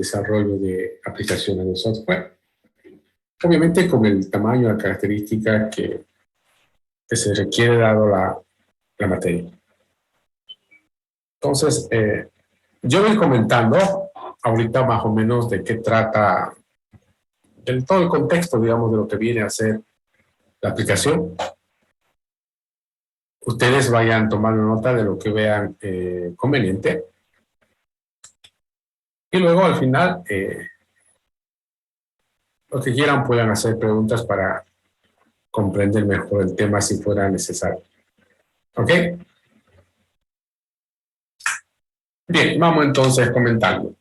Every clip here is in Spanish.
desarrollo de aplicaciones de software. Obviamente con el tamaño y la característica que se requiere dado la materia. Entonces, yo voy comentando ahorita más o menos de qué trata todo el contexto, digamos, de lo que viene a ser la aplicación. Ustedes vayan tomando nota de lo que vean conveniente. Y luego, al final, los que quieran puedan hacer preguntas para comprender mejor el tema si fuera necesario. ¿Ok? Bien, vamos entonces comentando.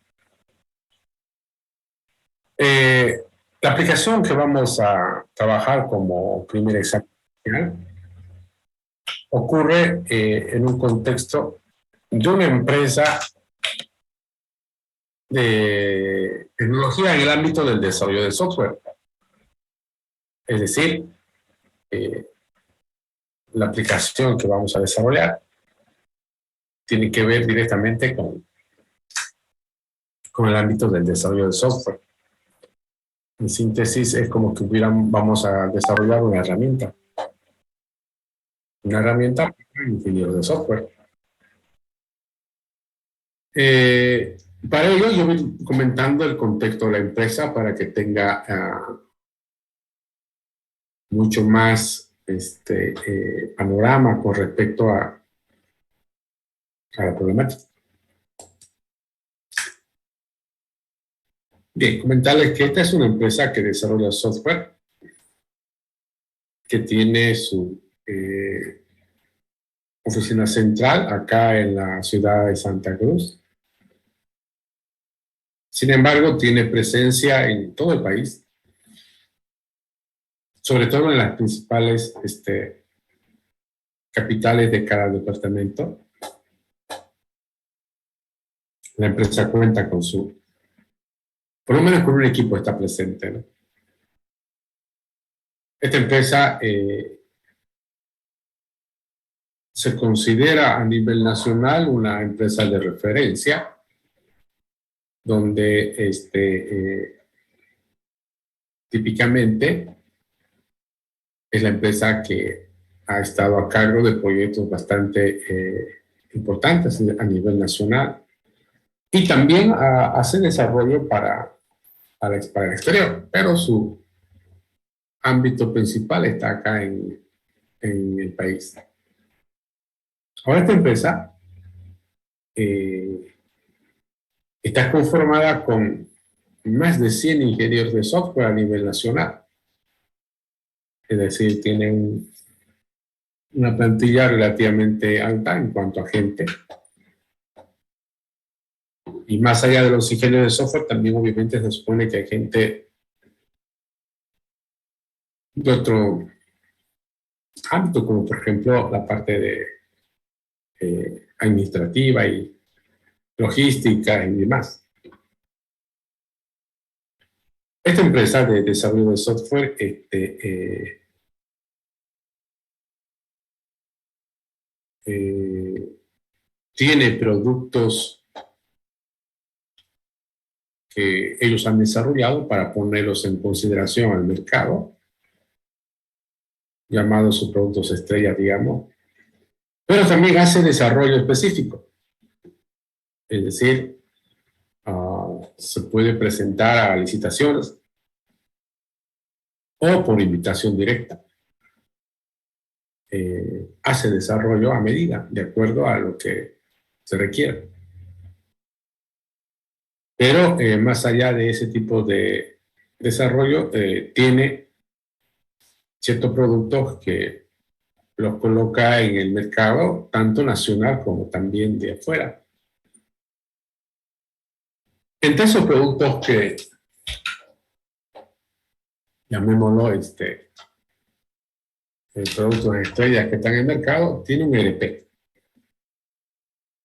La aplicación que vamos a trabajar como primer examen final ocurre en un contexto de una empresa de tecnología en el ámbito del desarrollo de software. Es decir, la aplicación que vamos a desarrollar tiene que ver directamente con el ámbito del desarrollo de software. En síntesis, es como que vamos a desarrollar una herramienta. Una herramienta para el ingeniero de software. Para ello, yo voy comentando el contexto de la empresa para que tenga mucho más panorama con respecto a la problemática. Bien, comentarles que esta es una empresa que desarrolla software, que tiene su oficina central acá en la ciudad de Santa Cruz. Sin embargo, tiene presencia en todo el país, sobre todo en las principales capitales de cada departamento. La empresa cuenta con por lo menos con un equipo está presente, ¿no? Esta empresa se considera a nivel nacional una empresa de referencia, donde típicamente es la empresa que ha estado a cargo de proyectos bastante importantes a nivel nacional y también hace desarrollo para el exterior, pero su ámbito principal está acá en el país. Ahora esta empresa está conformada con más de 100 ingenieros de software a nivel nacional. Es decir, tiene una plantilla relativamente alta en cuanto a gente. Y más allá de los ingenieros de software, también obviamente se supone que hay gente de otro ámbito, como por ejemplo la parte de administrativa y logística y demás. Esta empresa de desarrollo de software tiene productos que ellos han desarrollado para ponerlos en consideración al mercado, llamados sus productos estrella, digamos, pero también hace desarrollo específico. Es decir, se puede presentar a licitaciones o por invitación directa. Hace desarrollo a medida, de acuerdo a lo que se requiere. Pero más allá de ese tipo de desarrollo, tiene ciertos productos que los coloca en el mercado, tanto nacional como también de afuera. Entre esos productos que, llamémoslo, productos estrellas que están en el mercado, tiene un ERP.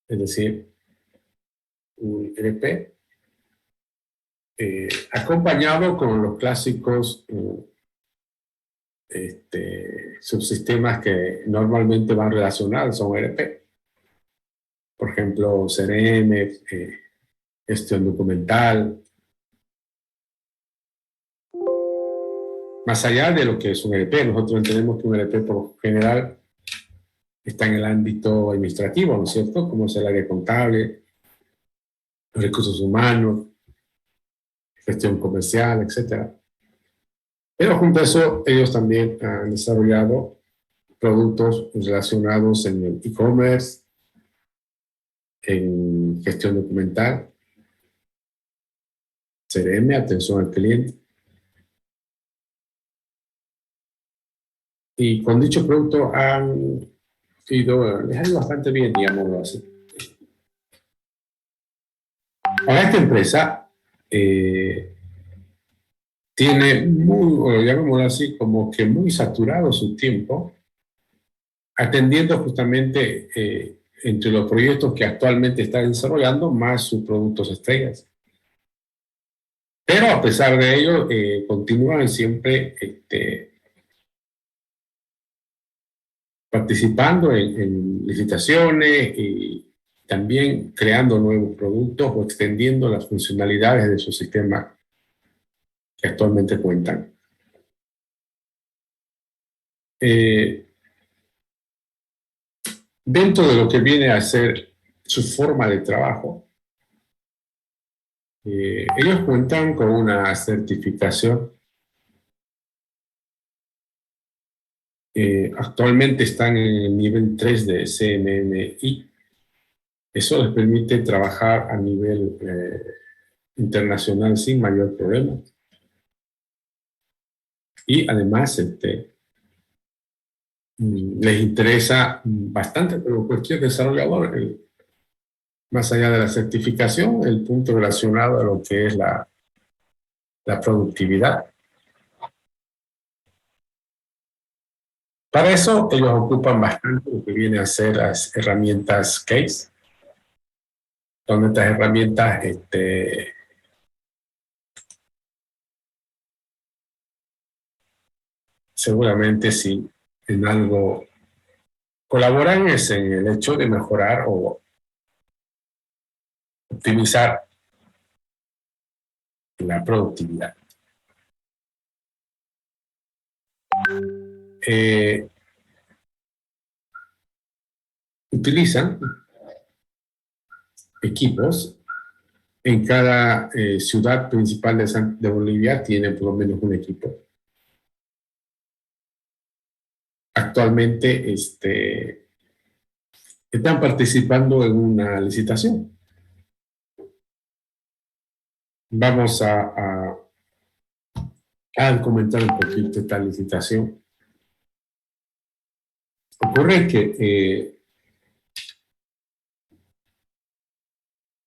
Es decir, un ERP acompañado con los clásicos subsistemas que normalmente van relacionados a un ERP. Por ejemplo, CRM, gestión documental, más allá de lo que es un ERP. Nosotros entendemos que un ERP por lo general está en el ámbito administrativo, ¿no es cierto? Como es el área contable, recursos humanos, gestión comercial, etcétera. Pero junto a eso, ellos también han desarrollado productos relacionados en el e-commerce, en gestión documental, CRM, atención al cliente. Y con dicho producto les ha ido bastante bien, digámoslo así. Ahora esta empresa tiene muy, llamémoslo así, como que muy saturado su tiempo, atendiendo justamente entre los proyectos que actualmente está desarrollando, más sus productos estrellas. Pero a pesar de ello, continúan siempre participando en licitaciones y también creando nuevos productos o extendiendo las funcionalidades de su sistema que actualmente cuentan. Dentro de lo que viene a ser su forma de trabajo, ellos cuentan con una certificación. Actualmente están en el nivel 3 de CMMI. Eso les permite trabajar a nivel internacional sin mayor problema. Y además les interesa bastante, pero cualquier desarrollador, más allá de la certificación, el punto relacionado a lo que es la productividad. Para eso ellos ocupan bastante lo que viene a ser las herramientas CASE, donde estas herramientas seguramente si en algo colaboran es en el hecho de mejorar o optimizar la productividad. Utilizan equipos. En cada ciudad principal de Bolivia tiene por lo menos un equipo. Actualmente están participando en una licitación. Vamos a comentar un poquito esta licitación. Ocurre que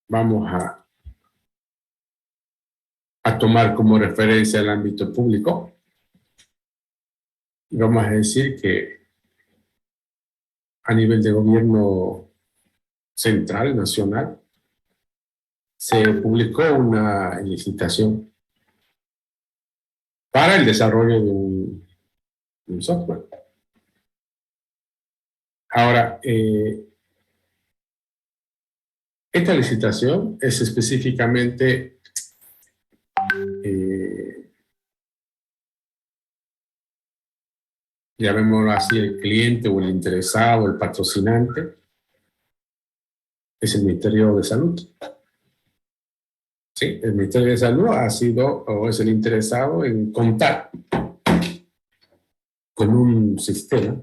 vamos a tomar como referencia el ámbito público. Vamos a decir que a nivel de gobierno central, nacional, se publicó una licitación para el desarrollo de un software. Ahora, esta licitación es específicamente llamémoslo así, el cliente o el interesado, el patrocinante, es el Ministerio de Salud. Sí, el Ministerio de Salud ha sido o es el interesado en contar con un sistema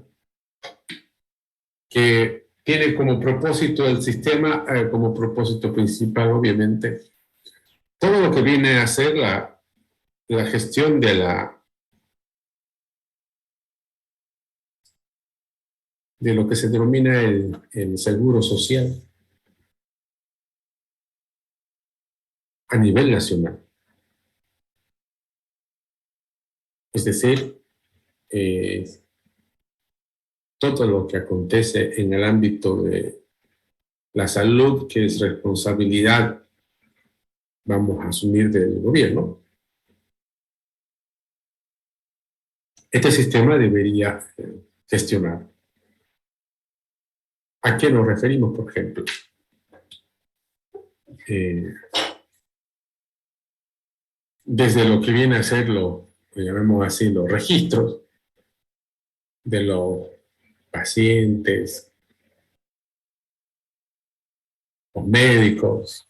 que tiene como propósito el sistema, como propósito principal, obviamente, todo lo que viene a ser la gestión de lo que se denomina el seguro social a nivel nacional. Es decir, todo lo que acontece en el ámbito de la salud, que es responsabilidad, vamos a asumir, del gobierno, este sistema debería gestionar. ¿A qué nos referimos, por ejemplo? Desde lo que viene a ser llamemos así, los registros de los pacientes, los médicos,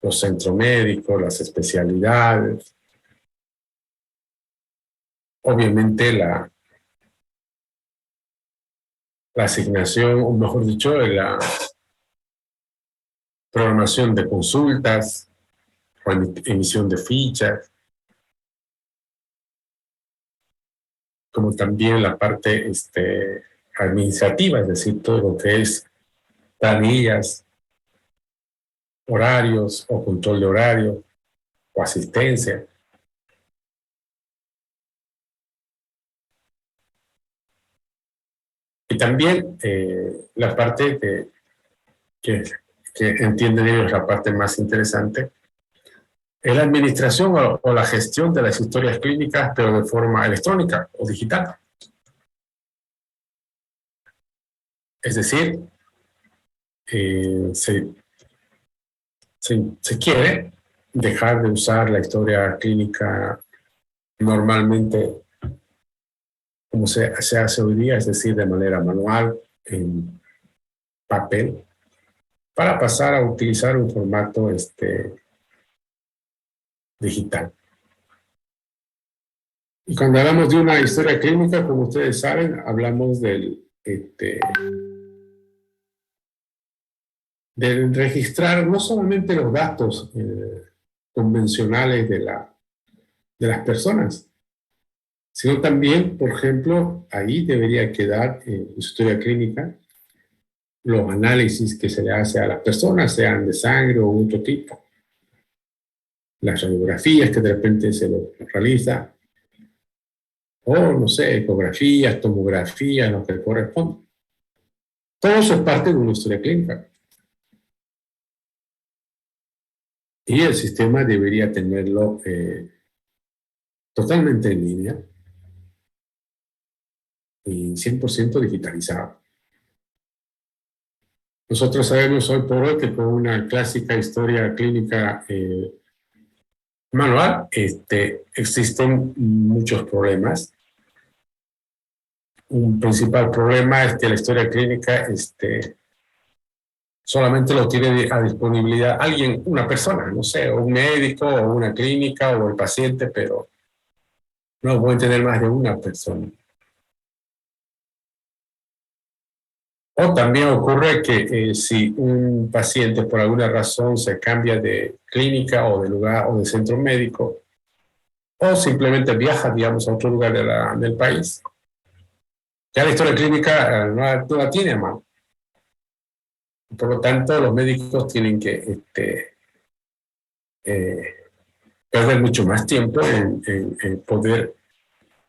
los centros médicos, las especialidades, obviamente la asignación, o mejor dicho, la programación de consultas o emisión de fichas, como también la parte administrativa, es decir, todo lo que es planillas, horarios o control de horario o asistencia. Y también la parte que entienden ellos la parte más interesante, es la administración o la gestión de las historias clínicas, pero de forma electrónica o digital. Es decir, se quiere dejar de usar la historia clínica normalmente como se hace hoy día, es decir, de manera manual, en papel, para pasar a utilizar un formato digital. Y cuando hablamos de una historia clínica, como ustedes saben, hablamos de registrar no solamente los datos convencionales de las personas, sino también, por ejemplo, ahí debería quedar en su historia clínica los análisis que se le hace a las personas, sean de sangre o otro tipo, las radiografías que de repente se lo realiza, o no sé, ecografías, tomografías, lo que corresponde. Todo eso es parte de una historia clínica. Y el sistema debería tenerlo totalmente en línea y 100% digitalizado. Nosotros sabemos hoy por hoy que con una clásica historia clínica manual existen muchos problemas. Un principal problema es que la historia clínica solamente lo tiene a disponibilidad alguien, una persona, no sé, un médico o una clínica o el paciente, pero no pueden tener más de una persona. O también ocurre que si un paciente por alguna razón se cambia de clínica o de lugar o de centro médico, o simplemente viaja, digamos, a otro lugar del país, ya la historia clínica no la tiene a mano. Por lo tanto, los médicos tienen que perder mucho más tiempo en poder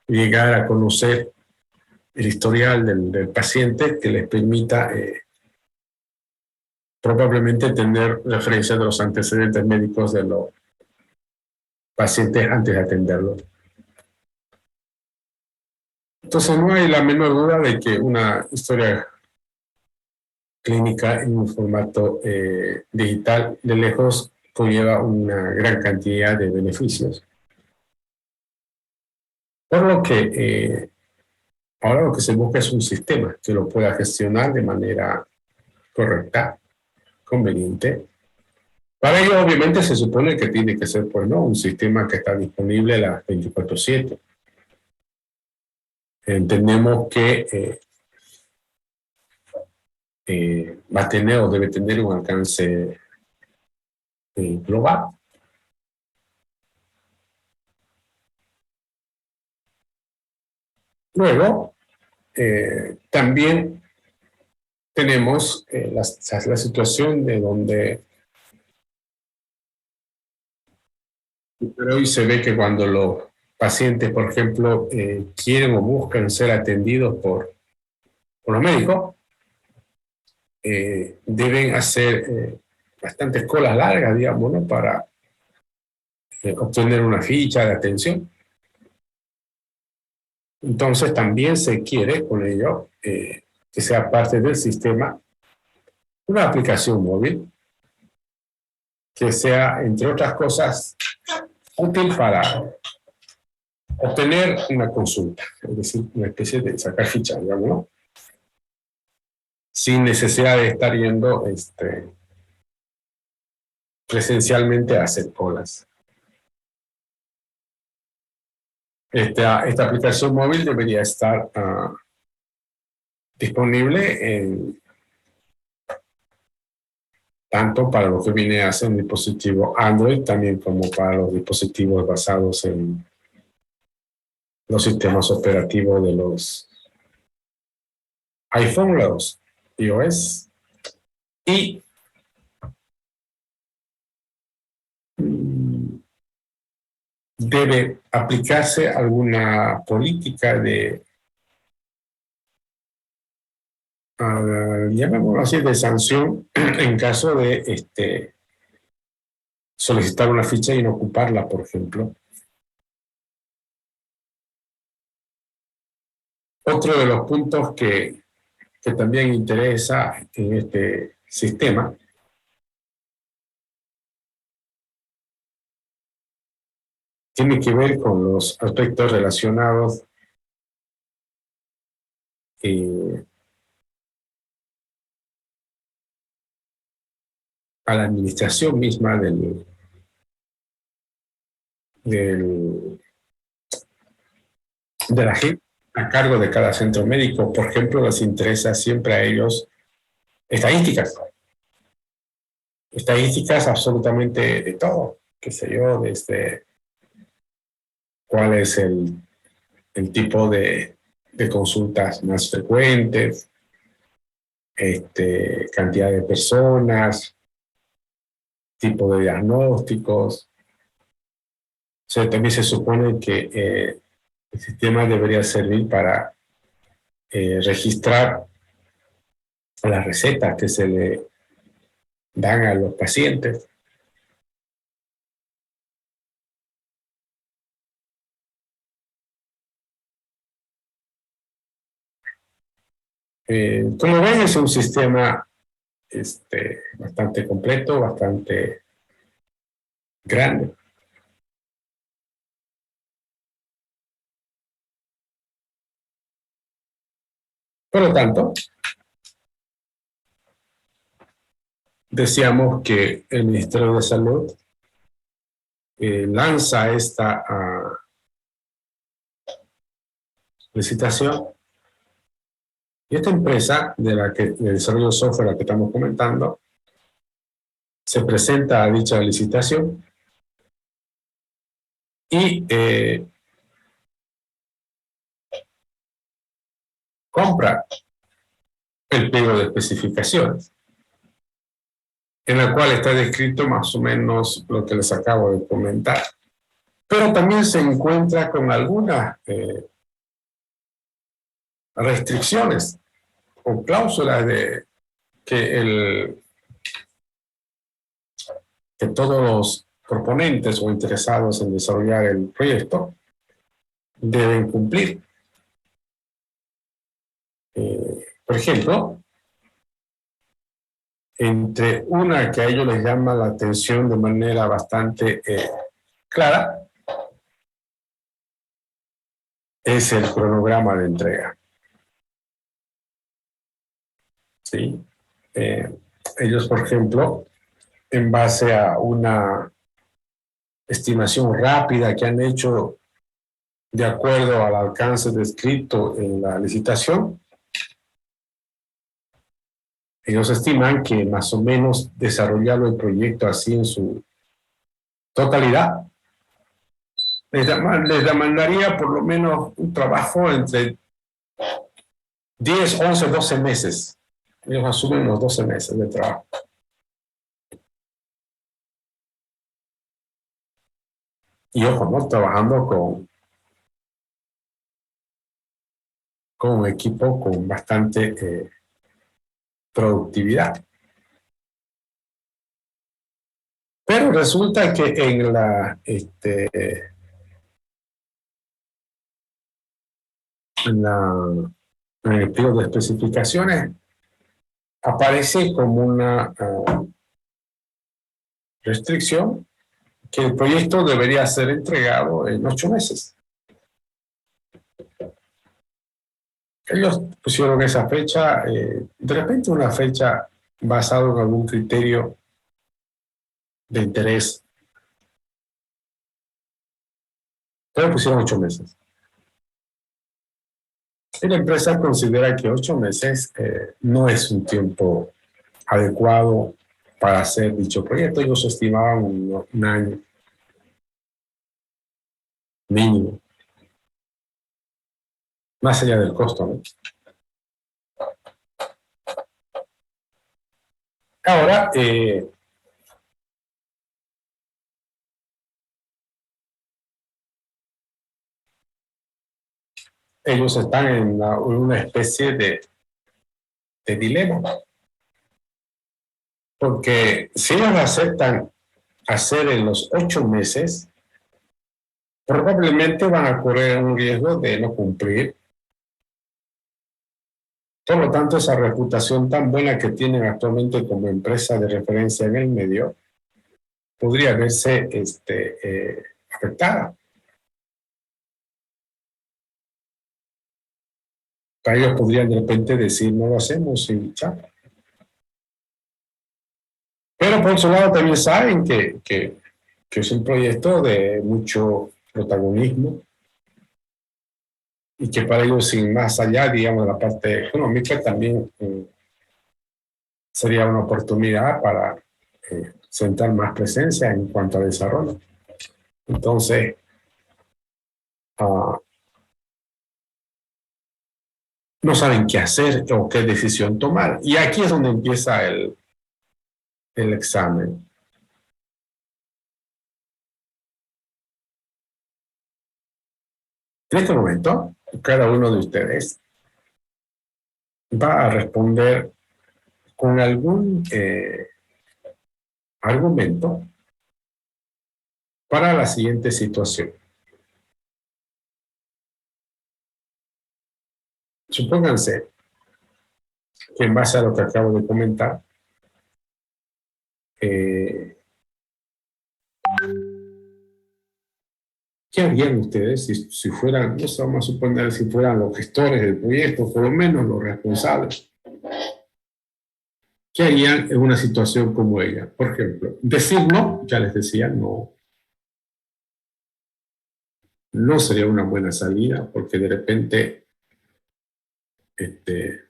llegar a conocer el historial del paciente que les permita probablemente tener referencia de los antecedentes médicos de los pacientes antes de atenderlos. Entonces no hay la menor duda de que una historia clínica en un formato digital de lejos conlleva una gran cantidad de beneficios. Por lo que ahora lo que se busca es un sistema que lo pueda gestionar de manera correcta, conveniente. Para ello, obviamente, se supone que tiene que ser, pues, ¿no?, un sistema que está disponible las 24/7. Entendemos que va a tener o debe tener un alcance global. Luego, también tenemos la situación de donde pero hoy se ve que cuando los pacientes, por ejemplo, quieren o buscan ser atendidos por los médicos, deben hacer bastantes colas largas, digamos, ¿no?, para obtener una ficha de atención. Entonces también se quiere con ello que sea parte del sistema una aplicación móvil que sea, entre otras cosas, útil para obtener una consulta, es decir, una especie de sacar ficha, digamos, ¿no? Sin necesidad de estar yendo presencialmente a hacer colas. Esta aplicación móvil debería estar disponible tanto para lo que viene a ser un dispositivo Android, también como para los dispositivos basados en los sistemas operativos de los iPhone, los iOS, y debe aplicarse alguna política de, llamémoslo así, de sanción en caso de solicitar una ficha y no ocuparla, por ejemplo. Otro de los puntos que también interesa en este sistema tiene que ver con los aspectos relacionados a la administración misma de la gente a cargo de cada centro médico. Por ejemplo, les interesa siempre a ellos estadísticas. Estadísticas absolutamente de todo, qué sé yo, desde cuál es el tipo de consultas más frecuentes, cantidad de personas, tipo de diagnósticos. O sea, también se supone que el sistema debería servir para registrar las recetas que se le dan a los pacientes. Como ven, es un sistema bastante completo, bastante grande. Por lo tanto, decíamos que el Ministerio de Salud lanza esta licitación y esta empresa de desarrollo de software a la que estamos comentando se presenta a dicha licitación y compra el pliego de especificaciones, en la cual está descrito más o menos lo que les acabo de comentar. Pero también se encuentra con algunas restricciones o cláusulas de que todos los proponentes o interesados en desarrollar el proyecto deben cumplir. Por ejemplo, entre una que a ellos les llama la atención de manera bastante clara, es el cronograma de entrega. ¿Sí? Ellos, por ejemplo, en base a una estimación rápida que han hecho de acuerdo al alcance descrito en la licitación, ellos estiman que más o menos desarrollarlo el proyecto así en su totalidad les demandaría por lo menos un trabajo entre 10, 11, 12 meses. Ellos asumen los 12 meses de trabajo. Y ojo, ¿no? Trabajando con un equipo con bastante productividad. Pero resulta que en el pliego de especificaciones aparece como una restricción que el proyecto debería ser entregado en 8 meses. Ellos pusieron esa fecha, de repente una fecha basada en algún criterio de interés, pero pusieron 8 meses. Y la empresa considera que 8 meses no es un tiempo adecuado para hacer dicho proyecto. Ellos estimaban un año mínimo, más allá del costo, ¿no? Ahora, ellos están en una especie de dilema, porque si ellos aceptan hacer en los 8 meses, probablemente van a correr un riesgo de no cumplir. Por lo tanto, esa reputación tan buena que tienen actualmente como empresa de referencia en el medio podría verse afectada. Para ellos podrían de repente decir, no lo hacemos y chao. Pero por su lado también saben que es un proyecto de mucho protagonismo y que para ellos, sin más allá, digamos, de la parte económica, también sería una oportunidad para sentar más presencia en cuanto a desarrollo. Entonces, uh, no saben qué hacer o qué decisión tomar. Y aquí es donde empieza el examen. En este momento, cada uno de ustedes va a responder con algún argumento para la siguiente situación. Supónganse que en base a lo que acabo de comentar, eh, ¿qué harían ustedes si fueran, no sé, vamos a suponer, si fueran los gestores del proyecto, por lo menos los responsables? ¿Qué harían en una situación como ella? Por ejemplo, decir no, ya les decía, no, no sería una buena salida porque de repente este,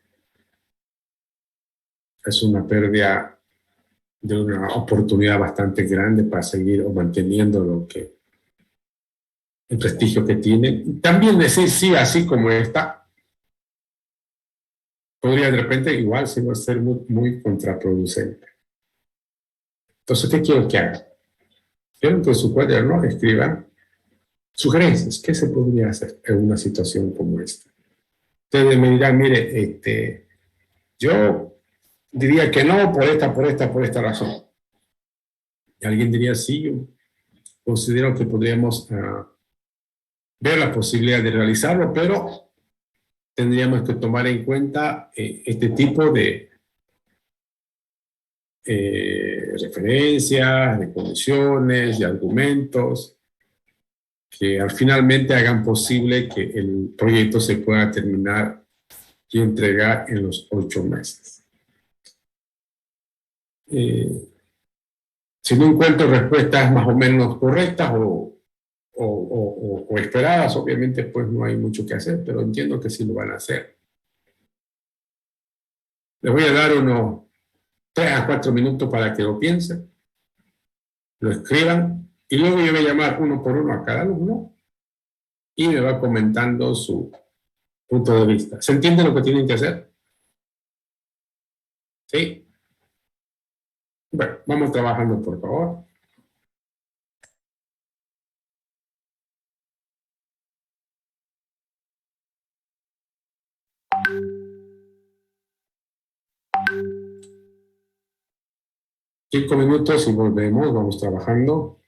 es una pérdida de una oportunidad bastante grande para seguir o manteniendo el prestigio que tienen. También decir sí, así como está, podría de repente igual ser muy, muy contraproducente. Entonces, ¿qué quiero que hagan? Quiero que en su cuaderno escriban sugerencias. ¿Qué se podría hacer en una situación como esta? Ustedes me dirán, mire, yo diría que no por esta razón. Y alguien diría, sí, yo considero que podríamos ver la posibilidad de realizarlo, pero tendríamos que tomar en cuenta este tipo de referencias, de condiciones, de argumentos, que al finalmente hagan posible que el proyecto se pueda terminar y entregar en los 8 meses. Eh, si no encuentro respuestas más o menos correctas o esperadas, obviamente pues no hay mucho que hacer, pero entiendo que sí lo van a hacer. Les voy a dar unos 3 a 4 minutos para que lo piensen, lo escriban y luego yo voy a llamar uno por uno a cada alumno y me va comentando su punto de vista. ¿Se entiende lo que tienen que hacer? Sí. Bueno, vamos trabajando, por favor. Cinco minutos y volvemos, vamos trabajando.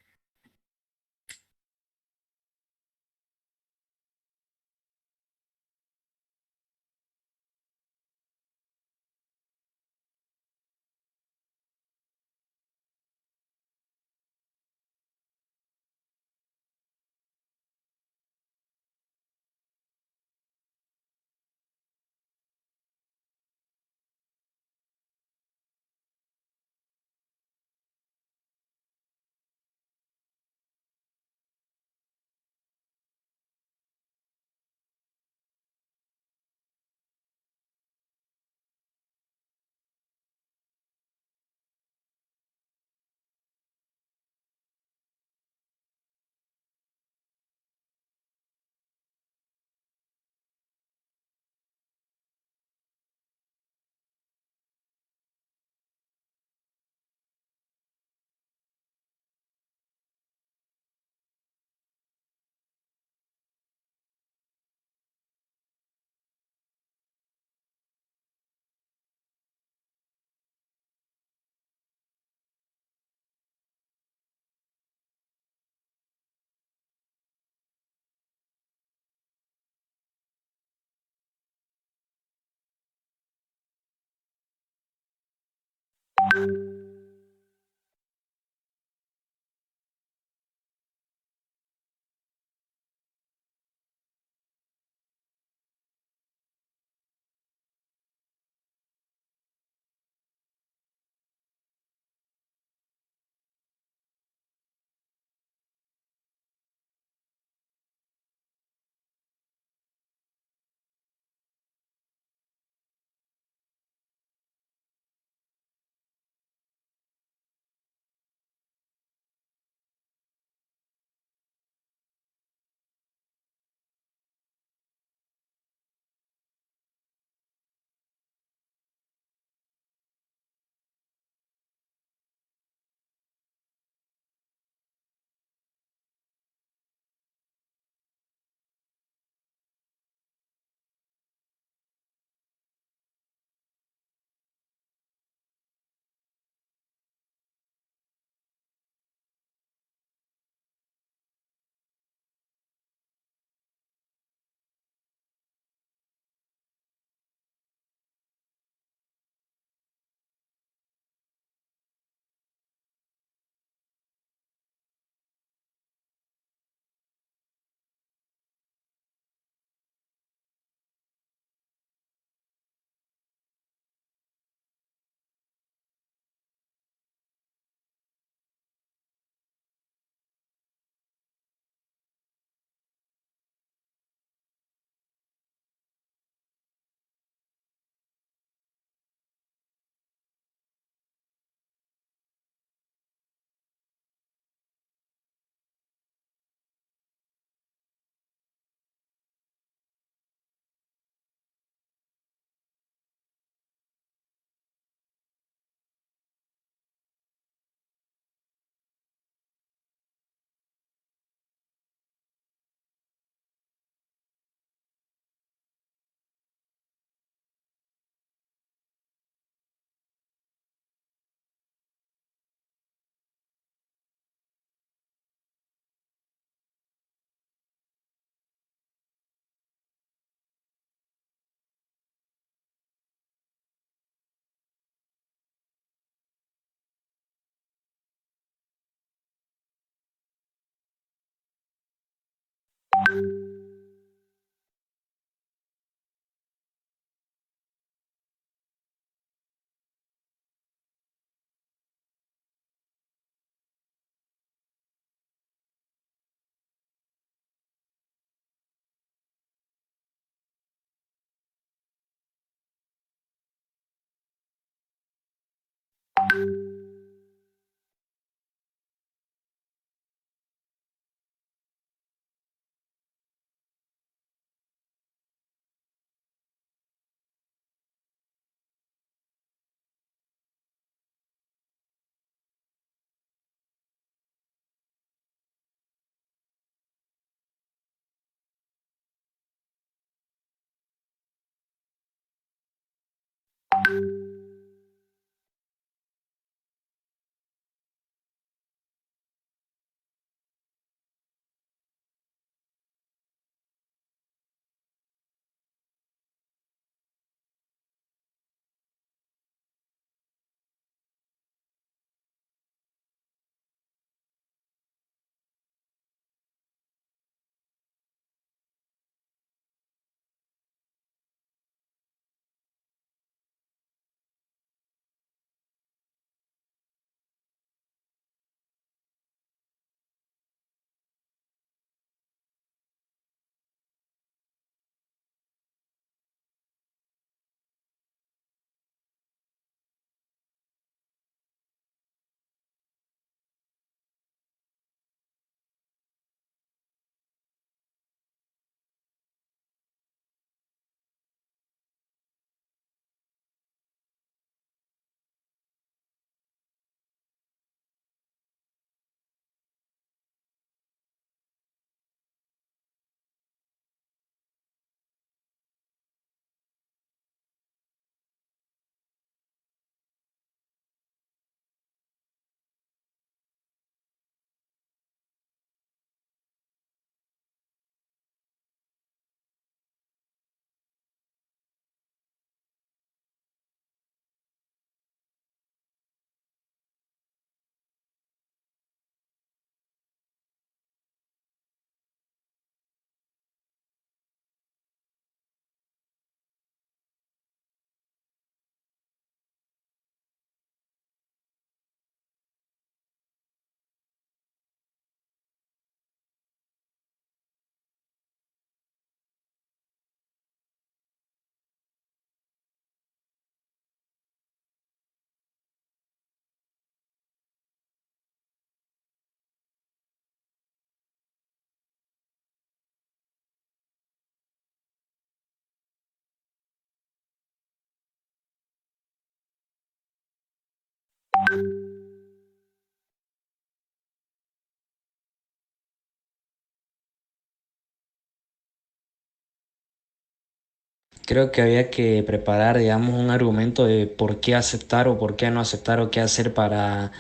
Creo que había que preparar, digamos, un argumento de por qué aceptar o por qué no aceptar o qué hacer para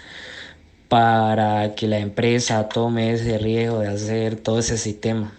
que la empresa tome ese riesgo de hacer todo ese sistema.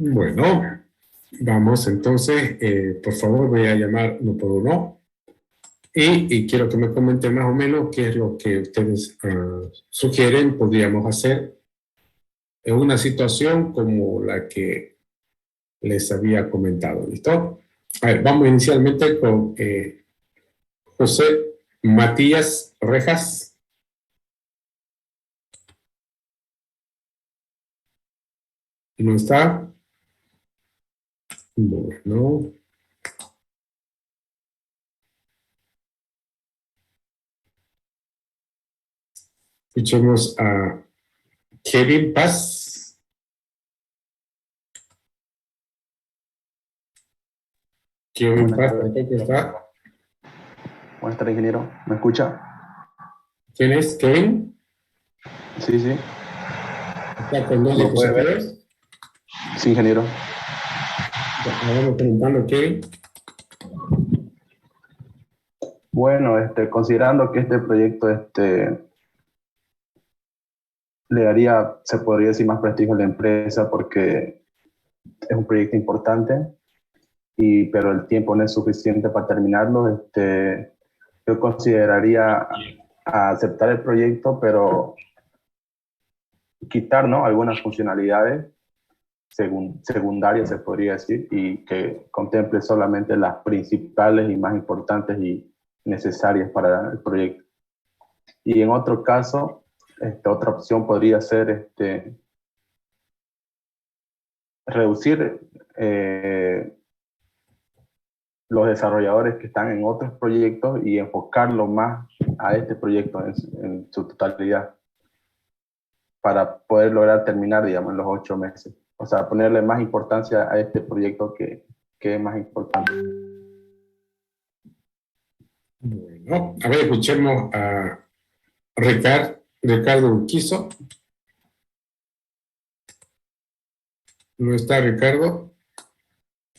Bueno, vamos entonces, por favor, voy a llamar uno por uno y quiero que me comenten más o menos qué es lo que ustedes sugieren podríamos hacer en una situación como la que les había comentado. ¿Listo? A ver, vamos inicialmente con José Matías Rejas. ¿No está? Bueno, escuchemos a Kevin Paz. Kevin Buenas Paz, tardes. tampoco está. Buenas tardes, ingeniero. ¿Me escucha? ¿Quién es Kevin? Sí, sí. ¿Está con dos ¿Lo puede ver? dispositivos? Sí, ingeniero. Vamos preguntando, Kevin. Bueno, considerando que este proyecto le daría, se podría decir, más prestigio a la empresa porque es un proyecto importante, pero el tiempo no es suficiente para terminarlo, yo consideraría aceptar el proyecto, pero quitar, ¿no?, algunas funcionalidades secundarias, se podría decir, y que contemple solamente las principales y más importantes y necesarias para el proyecto. Y en otro caso, otra opción podría ser reducir los desarrolladores que están en otros proyectos y enfocarlo más a este proyecto en su totalidad para poder lograr terminar, digamos, en los 8 meses. O sea, ponerle más importancia a este proyecto que es más importante. Bueno, a ver, escuchemos a Ricardo Urquizo. ¿No está Ricardo?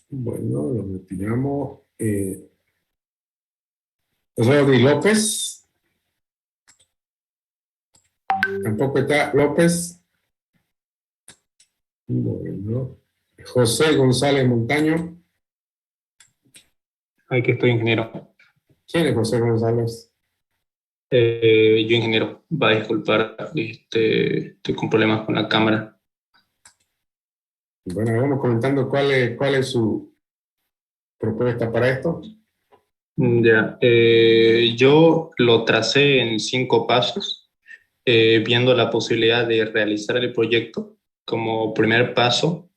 Bueno, lo retiramos. Rodri López. Tampoco está López. Bueno. José González Montaño. Aquí estoy, ingeniero. ¿Quién es José González? Yo, ingeniero, va a disculpar, estoy con problemas con la cámara. Bueno, vamos comentando cuál es su propuesta para esto. Ya, yo lo tracé en 5 pasos, viendo la posibilidad de realizar el proyecto. Como primer paso,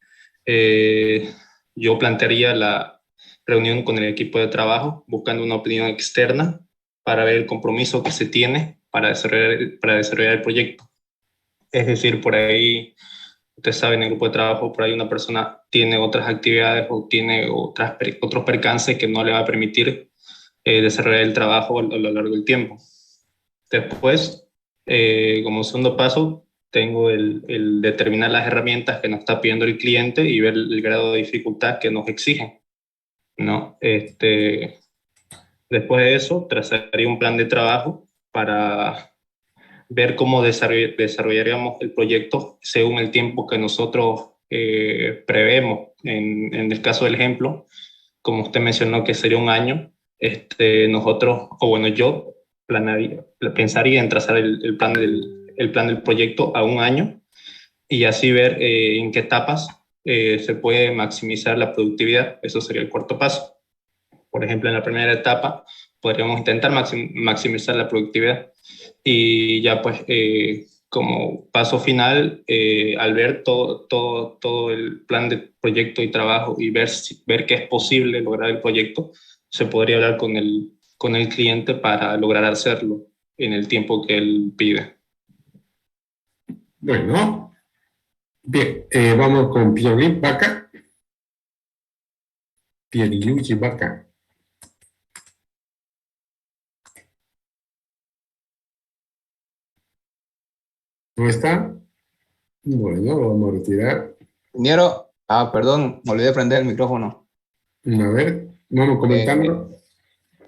yo plantearía la reunión con el equipo de trabajo, buscando una opinión externa para ver el compromiso que se tiene para desarrollar el proyecto. Es decir, por ahí, ustedes saben, en el grupo de trabajo, por ahí una persona tiene otras actividades o tiene otros percances que no le va a permitir desarrollar el trabajo a lo largo del tiempo. Después, como segundo paso, tengo el determinar las herramientas que nos está pidiendo el cliente y ver el grado de dificultad que nos exigen, ¿no? Después de eso, trazaría un plan de trabajo para ver cómo desarrollaríamos el proyecto según el tiempo que nosotros prevemos. En el caso del ejemplo, como usted mencionó que sería un año, nosotros, o bueno, yo pensaría en trazar el plan del proyecto a un año y así ver en qué etapas se puede maximizar la productividad. Eso sería el cuarto paso. Por ejemplo, en la primera etapa podríamos intentar maximizar la productividad y ya pues como paso final, al ver todo el plan de proyecto y trabajo y ver que es posible lograr el proyecto, se podría hablar con el cliente para lograr hacerlo en el tiempo que él pide. Bueno, bien, vamos con Pierluigi Vaca. Pierluigi Vaca. ¿No está? Bueno, lo vamos a retirar. Ingeniero, perdón, me olvidé de prender el micrófono. A ver, vamos comentando.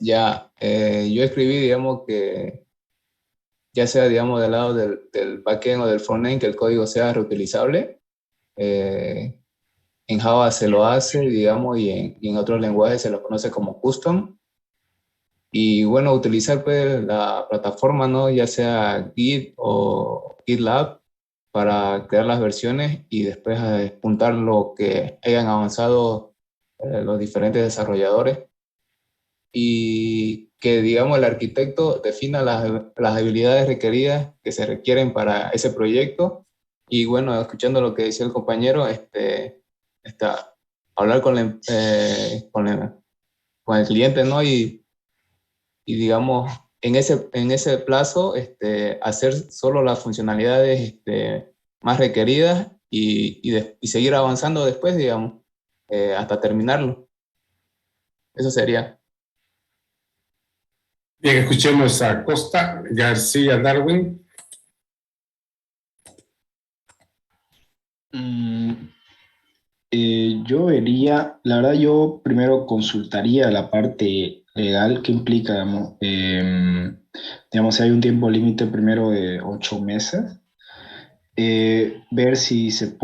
Yo escribí, digamos, que ya sea, digamos, del lado del backend o del frontend, que el código sea reutilizable. En Java se lo hace, digamos, y en otros lenguajes se lo conoce como custom. Y bueno, utilizar pues la plataforma, ¿no? Ya sea Git o GitLab para crear las versiones y después apuntar lo que hayan avanzado los diferentes desarrolladores y que, digamos, el arquitecto defina las habilidades requeridas que se requieren para ese proyecto. Y bueno, escuchando lo que decía el compañero, hablar con el cliente, ¿no? Y digamos, en ese plazo, hacer solo las funcionalidades más requeridas y seguir avanzando después, digamos, hasta terminarlo. Eso sería. Bien, escuchemos a Costa García Darwin. Yo vería, la verdad, yo primero consultaría la parte legal que implica, digamos, si hay un tiempo límite primero de 8 meses, ver si si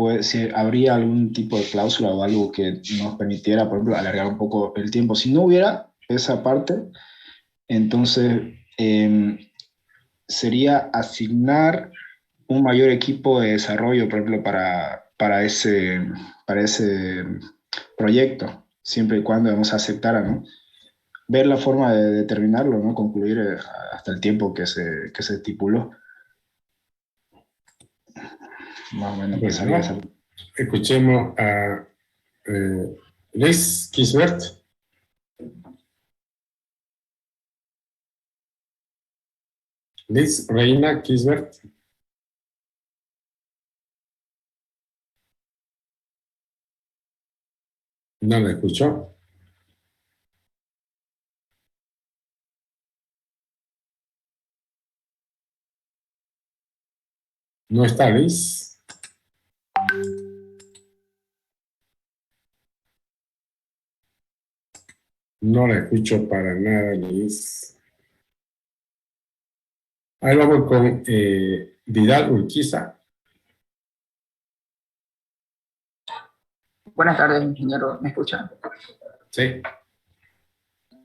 habría algún tipo de cláusula o algo que nos permitiera, por ejemplo, alargar un poco el tiempo. Si no hubiera esa parte, entonces sería asignar un mayor equipo de desarrollo, por ejemplo, para ese proyecto, siempre y cuando se aceptara, ¿no? Ver la forma de determinarlo, ¿no? Concluir hasta el tiempo que se estipuló. Más o menos pensaría Bueno, eso. escuchemos a Liz Kisbert. Liz Reina Kisbert. No la escuchó. No está Liz. No la escucho para nada, Liz. Ahí vamos con Vidal Urquiza. Buenas tardes, ingeniero, ¿me escuchan? Sí.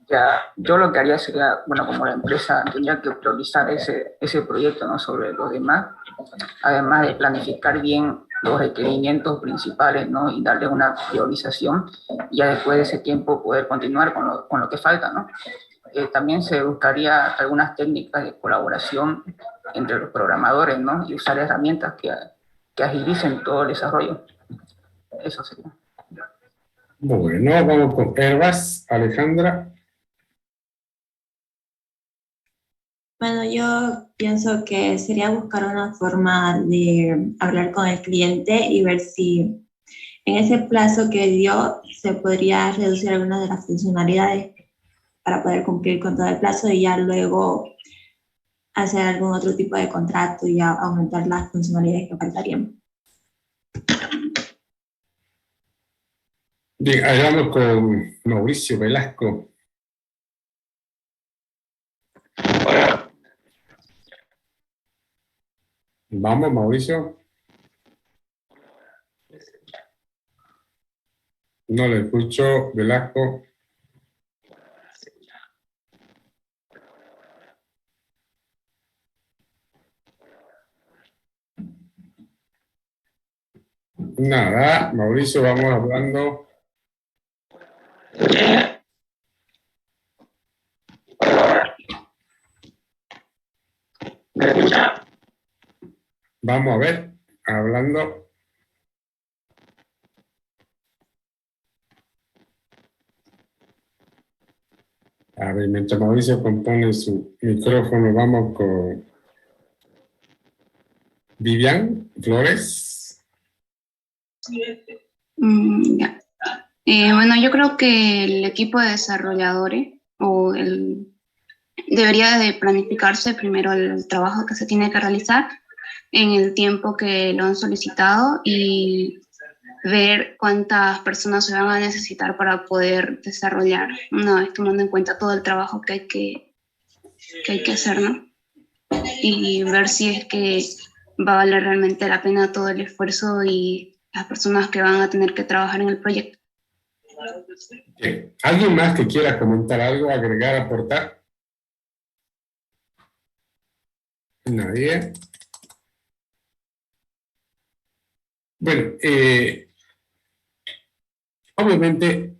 Ya, yo lo que haría sería, bueno, como la empresa tendría que priorizar ese proyecto, ¿no? Sobre los demás, además de planificar bien los requerimientos principales, ¿no? Y darle una priorización, y ya después de ese tiempo poder continuar con lo que falta, ¿no? También se buscaría algunas técnicas de colaboración entre los programadores, ¿no? Y usar herramientas que agilicen todo el desarrollo. Eso sería. Bueno, vamos con Herbas, Alejandra. Bueno, yo pienso que sería buscar una forma de hablar con el cliente y ver si en ese plazo que dio se podría reducir algunas de las funcionalidades para poder cumplir con todo el plazo y ya luego hacer algún otro tipo de contrato y aumentar las funcionalidades que faltarían. Bien, hablamos con Mauricio Velasco. Vamos, Mauricio. No le escucho, Velasco. Nada, Mauricio, vamos hablando. Vamos a ver, hablando. A ver, mientras Mauricio compone su micrófono, vamos con Vivian Flores. Ya. Bueno, yo creo que el equipo de desarrolladores debería de planificarse primero el trabajo que se tiene que realizar en el tiempo que lo han solicitado y ver cuántas personas se van a necesitar para poder desarrollar, una vez tomando en cuenta todo el trabajo que hay que hacer, ¿no? Y ver si es que va a valer realmente la pena todo el esfuerzo y las personas que van a tener que trabajar en el proyecto. Bien. ¿Alguien más que quiera comentar algo, agregar, aportar? Nadie. Bueno, obviamente,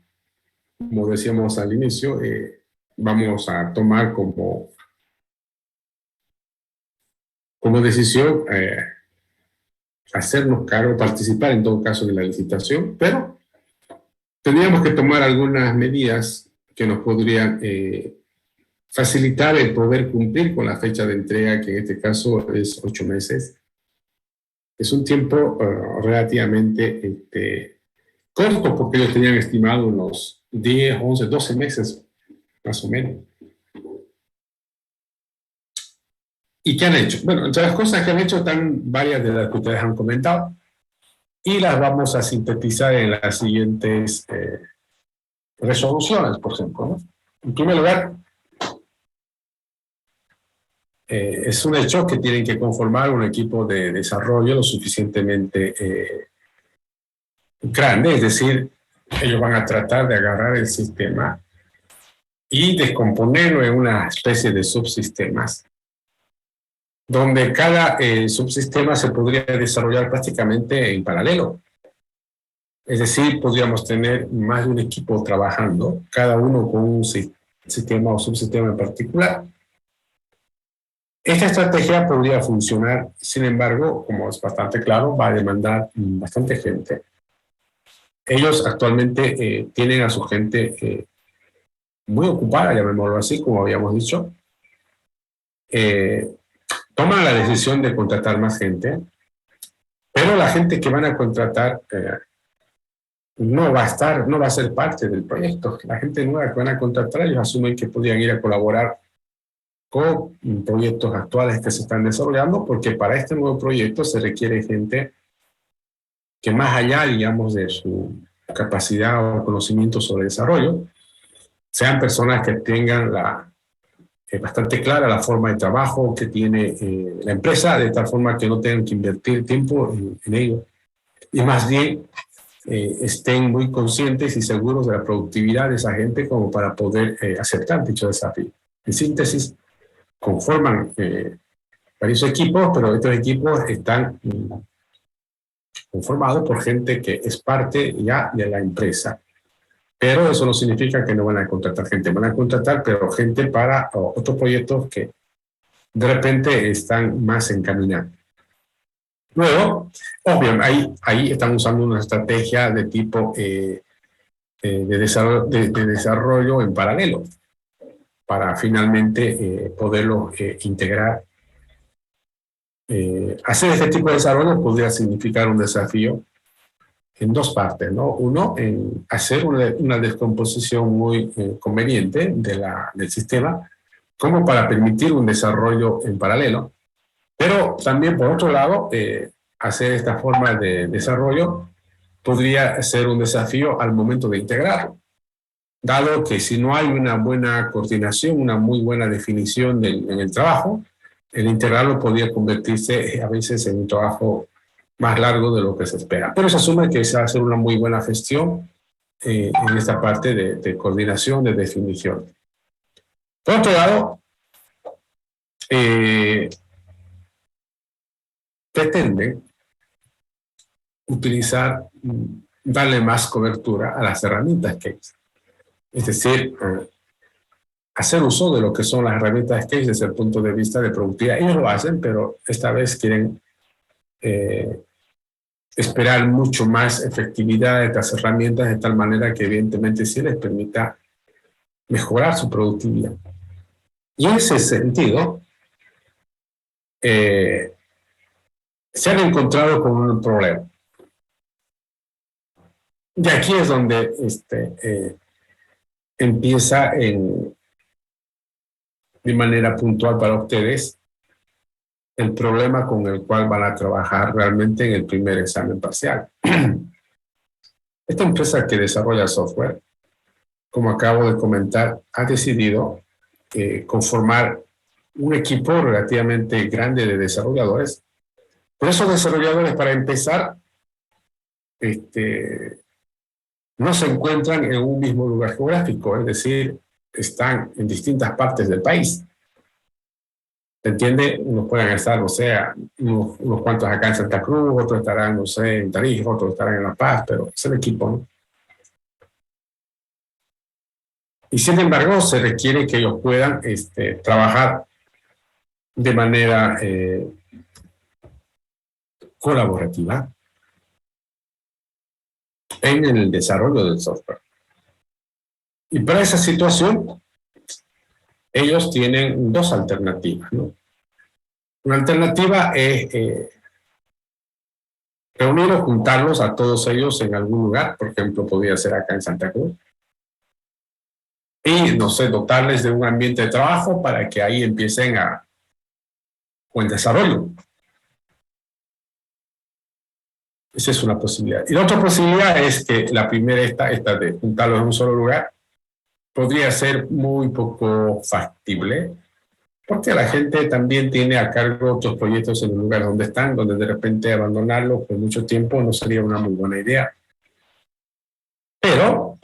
como decíamos al inicio, vamos a tomar como decisión hacernos cargo, participar en todo caso de la licitación, pero tendríamos que tomar algunas medidas que nos podrían facilitar el poder cumplir con la fecha de entrega, que en este caso es 8 meses. Es un tiempo relativamente corto, porque ellos tenían estimado unos 10, 11, 12 meses, más o menos. ¿Y qué han hecho? Bueno, entre las cosas que han hecho están varias de las que ustedes han comentado y las vamos a sintetizar en las siguientes resoluciones, por ejemplo, ¿no? En primer lugar, es un hecho que tienen que conformar un equipo de desarrollo lo suficientemente grande, es decir, ellos van a tratar de agarrar el sistema y descomponerlo en una especie de subsistemas, donde cada subsistema se podría desarrollar prácticamente en paralelo. Es decir, podríamos tener más de un equipo trabajando, cada uno con un sistema o subsistema en particular. Esta estrategia podría funcionar, sin embargo, como es bastante claro, va a demandar bastante gente. Ellos actualmente tienen a su gente muy ocupada, llamémoslo así, como habíamos dicho. Toman la decisión de contratar más gente, pero la gente que van a contratar no va a ser parte del proyecto. La gente nueva que van a contratar, ellos asumen que podrían ir a colaborar con proyectos actuales que se están desarrollando, porque para este nuevo proyecto se requiere gente que más allá, digamos, de su capacidad o conocimiento sobre desarrollo, sean personas que tengan bastante clara la forma de trabajo que tiene la empresa, de tal forma que no tengan que invertir tiempo en ello, y más bien estén muy conscientes y seguros de la productividad de esa gente como para poder aceptar dicho desafío. En síntesis, conforman varios equipos, pero estos equipos están conformados por gente que es parte ya de la empresa. Pero eso no significa que no van a contratar gente. Van a contratar, pero gente para otros proyectos que de repente están más encaminados. Luego, obviamente, ahí están usando una estrategia de tipo de desarrollo en paralelo para finalmente poderlo integrar. Hacer este tipo de desarrollo podría significar un desafío en dos partes, ¿no? Uno, en hacer una descomposición muy conveniente del sistema, como para permitir un desarrollo en paralelo. Pero también, por otro lado, hacer esta forma de desarrollo podría ser un desafío al momento de integrarlo, dado que si no hay una buena coordinación, una muy buena definición en el trabajo, el integrarlo podría convertirse a veces en un trabajo más largo de lo que se espera. Pero se asume que se va a hacer una muy buena gestión en esta parte de coordinación, de definición. Por otro lado, pretenden utilizar, darle más cobertura a las herramientas CASE. Es decir, hacer uso de lo que son las herramientas CASE desde el punto de vista de productividad. Ellos lo hacen, pero esta vez quieren esperar mucho más efectividad de estas herramientas de tal manera que evidentemente sí les permita mejorar su productividad. Y en ese sentido, se han encontrado con un problema. Y aquí es donde empieza de manera puntual para ustedes el problema con el cual van a trabajar realmente en el primer examen parcial. Esta empresa que desarrolla software, como acabo de comentar, ha decidido conformar un equipo relativamente grande de desarrolladores. Por esos desarrolladores, para empezar, no se encuentran en un mismo lugar geográfico, es decir, están en distintas partes del país. ¿Se entiende? Unos pueden estar, o sea, unos cuantos acá en Santa Cruz, otros estarán, no sé, en Tarija, otros estarán en La Paz, pero es el equipo, ¿no? Y sin embargo, se requiere que ellos puedan trabajar de manera colaborativa en el desarrollo del software. Y para esa situación, ellos tienen dos alternativas, ¿no? Una alternativa es reunir o juntarlos a todos ellos en algún lugar, por ejemplo, podría ser acá en Santa Cruz, y, no sé, dotarles de un ambiente de trabajo para que ahí empiecen con el desarrollo. Esa es una posibilidad. Y la otra posibilidad es que la primera, esta de juntarlos en un solo lugar, podría ser muy poco factible, porque la gente también tiene a cargo otros proyectos en el lugar donde están, donde de repente abandonarlos por mucho tiempo no sería una muy buena idea. Pero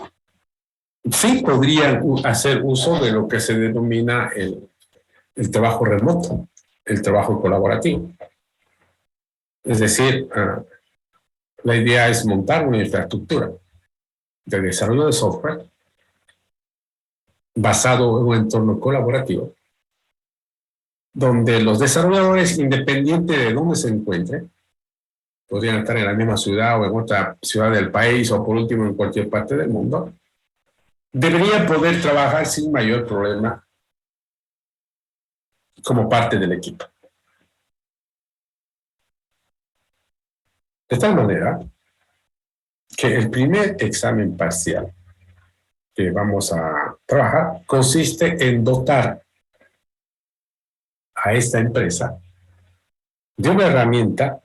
sí podrían hacer uso de lo que se denomina el trabajo remoto, el trabajo colaborativo. Es decir, la idea es montar una infraestructura de desarrollo de software basado en un entorno colaborativo, donde los desarrolladores, independiente de dónde se encuentren, podrían estar en la misma ciudad o en otra ciudad del país o por último en cualquier parte del mundo, deberían poder trabajar sin mayor problema como parte del equipo. De tal manera que el primer examen parcial que vamos a trabajar consiste en dotar a esta empresa de una herramienta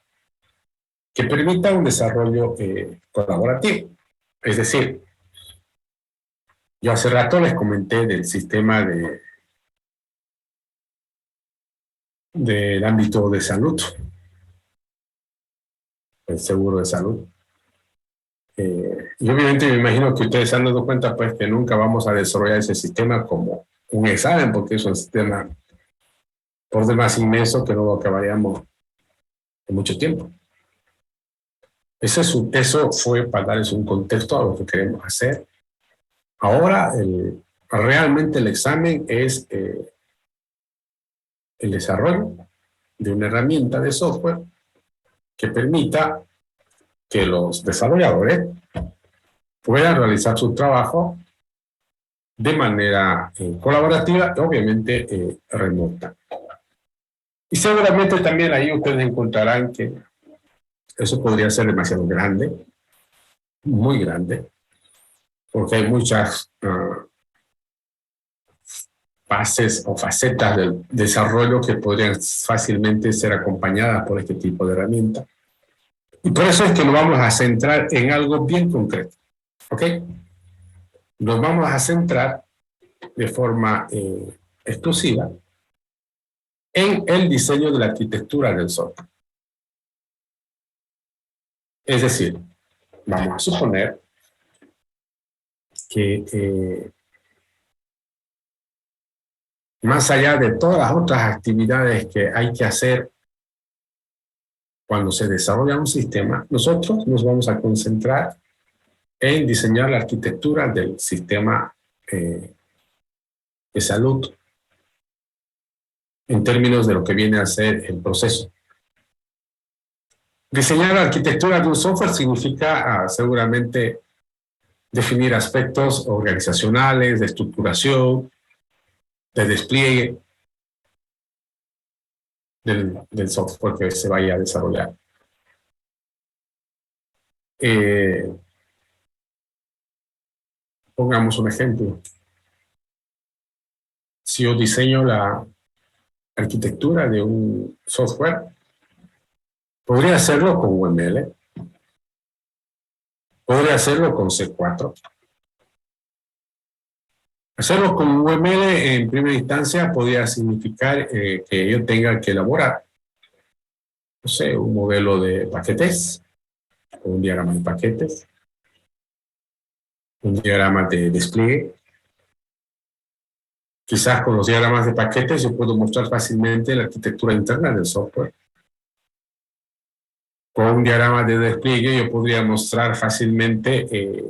que permita un desarrollo colaborativo. Es decir, yo hace rato les comenté del sistema del ámbito de salud, el seguro de salud. Y obviamente me imagino que ustedes se han dado cuenta pues que nunca vamos a desarrollar ese sistema como un examen, porque es un sistema por demás inmenso que no lo acabaríamos en mucho tiempo. Eso fue para darles un contexto a lo que queremos hacer. Ahora, realmente el examen es el desarrollo de una herramienta de software que permita que los desarrolladores puedan realizar su trabajo de manera colaborativa y obviamente remota. Y seguramente también ahí ustedes encontrarán que eso podría ser demasiado grande, muy grande, porque hay muchas fases o facetas del desarrollo que podrían fácilmente ser acompañadas por este tipo de herramienta. Y por eso es que nos vamos a centrar en algo bien concreto. ¿Ok? Nos vamos a centrar de forma exclusiva en el diseño de la arquitectura del software. Es decir, vamos a suponer que más allá de todas las otras actividades que hay que hacer cuando se desarrolla un sistema, nosotros nos vamos a concentrar en diseñar la arquitectura del sistema de salud en términos de lo que viene a ser el proceso. Diseñar la arquitectura de un software significa seguramente definir aspectos organizacionales, de estructuración, de despliegue del software que se vaya a desarrollar. Pongamos un ejemplo. Si yo diseño la arquitectura de un software, podría hacerlo con UML, podría hacerlo con C4. Hacerlo con UML en primera instancia podría significar que yo tenga que elaborar, no sé, un modelo de paquetes, o un diagrama de paquetes, un diagrama de despliegue. Quizás con los diagramas de paquetes yo puedo mostrar fácilmente la arquitectura interna del software. Con un diagrama de despliegue yo podría mostrar fácilmente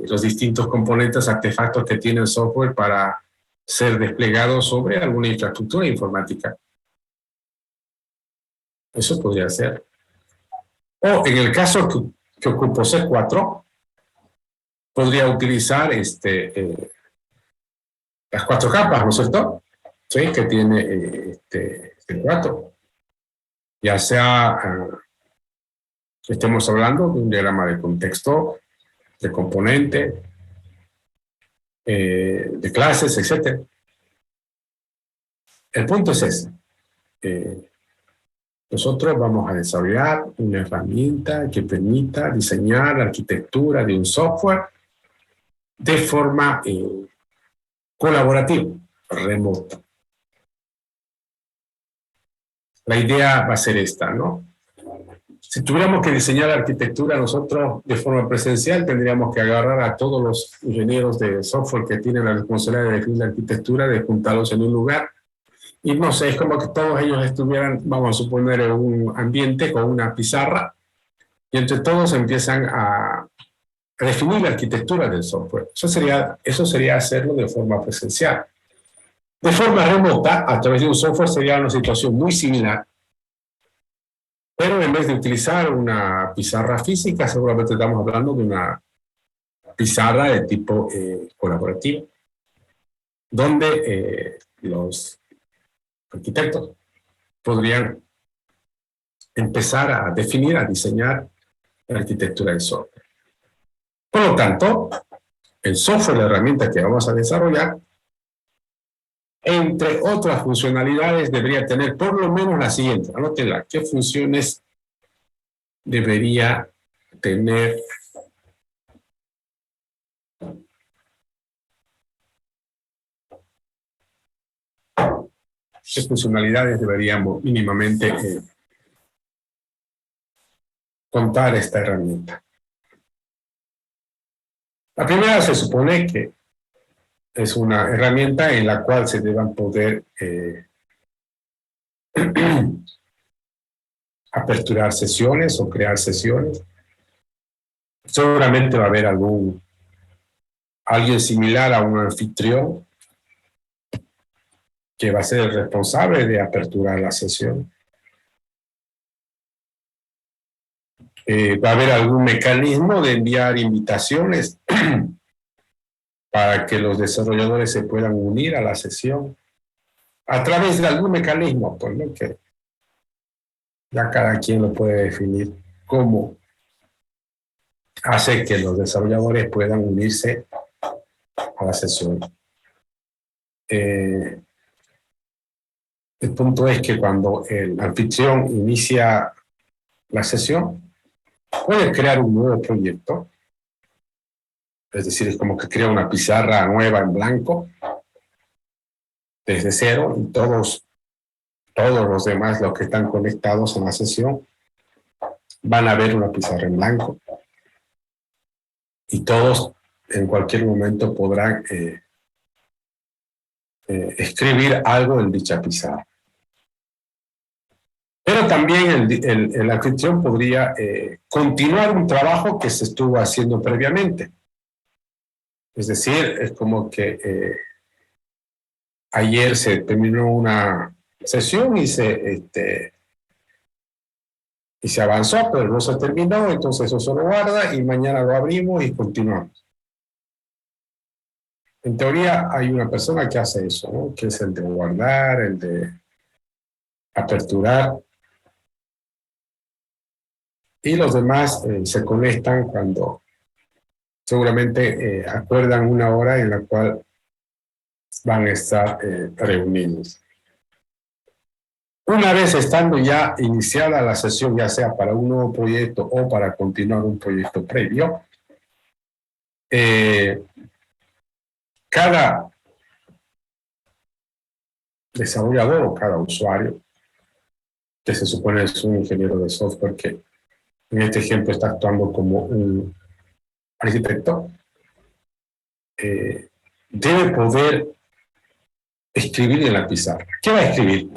los distintos componentes, artefactos que tiene el software para ser desplegado sobre alguna infraestructura informática. Eso podría ser. O en el caso que ocupo C4, podría utilizar las 4 capas, ¿no es cierto? Sí, que tiene C4. Ya sea que estemos hablando de un diagrama de contexto, de componente, de clases, etc. El punto es ese. Nosotros vamos a desarrollar una herramienta que permita diseñar la arquitectura de un software de forma colaborativa, remota. La idea va a ser esta, ¿no? Si tuviéramos que diseñar la arquitectura nosotros de forma presencial, tendríamos que agarrar a todos los ingenieros de software que tienen la responsabilidad de definir la arquitectura, de juntarlos en un lugar. Y no sé, es como que todos ellos estuvieran, vamos a suponer, en un ambiente con una pizarra, y entre todos empiezan a definir la arquitectura del software. Eso sería hacerlo de forma presencial. De forma remota, a través de un software, sería una situación muy similar, pero en vez de utilizar una pizarra física, seguramente estamos hablando de una pizarra de tipo colaborativo, donde los arquitectos podrían empezar a definir, a diseñar la arquitectura del software. Por lo tanto, el software, la herramienta que vamos a desarrollar, entre otras funcionalidades, debería tener por lo menos la siguiente. Anótenla. ¿Qué funciones debería tener qué funcionalidades deberíamos mínimamente contar esta herramienta? La primera se supone que es una herramienta en la cual se deban poder aperturar sesiones o crear sesiones. Seguramente va a haber alguien similar a un anfitrión que va a ser el responsable de aperturar la sesión. Va a haber algún mecanismo de enviar invitaciones para que los desarrolladores se puedan unir a la sesión a través de algún mecanismo, pues, ¿no? Que ya cada quien lo puede definir cómo hace que los desarrolladores puedan unirse a la sesión. El punto es que cuando el anfitrión inicia la sesión, puede crear un nuevo proyecto. Es decir, es como que crea una pizarra nueva en blanco, desde cero, y todos los demás, los que están conectados en la sesión, van a ver una pizarra en blanco. Y todos en cualquier momento podrán escribir algo en dicha pizarra. Pero también el anfitrión podría continuar un trabajo que se estuvo haciendo previamente. Es decir, es como que ayer se terminó una sesión y se avanzó, pero no se terminó, entonces eso se lo guarda y mañana lo abrimos y continuamos. En teoría hay una persona que hace eso, ¿no? Que es el de guardar, el de aperturar. Y los demás se conectan cuando seguramente acuerdan una hora en la cual van a estar reunidos. Una vez estando ya iniciada la sesión, ya sea para un nuevo proyecto o para continuar un proyecto previo, cada desarrollador o cada usuario, que se supone es un ingeniero de software que en este ejemplo está actuando como un arquitecto, debe poder escribir en la pizarra. ¿Qué va a escribir?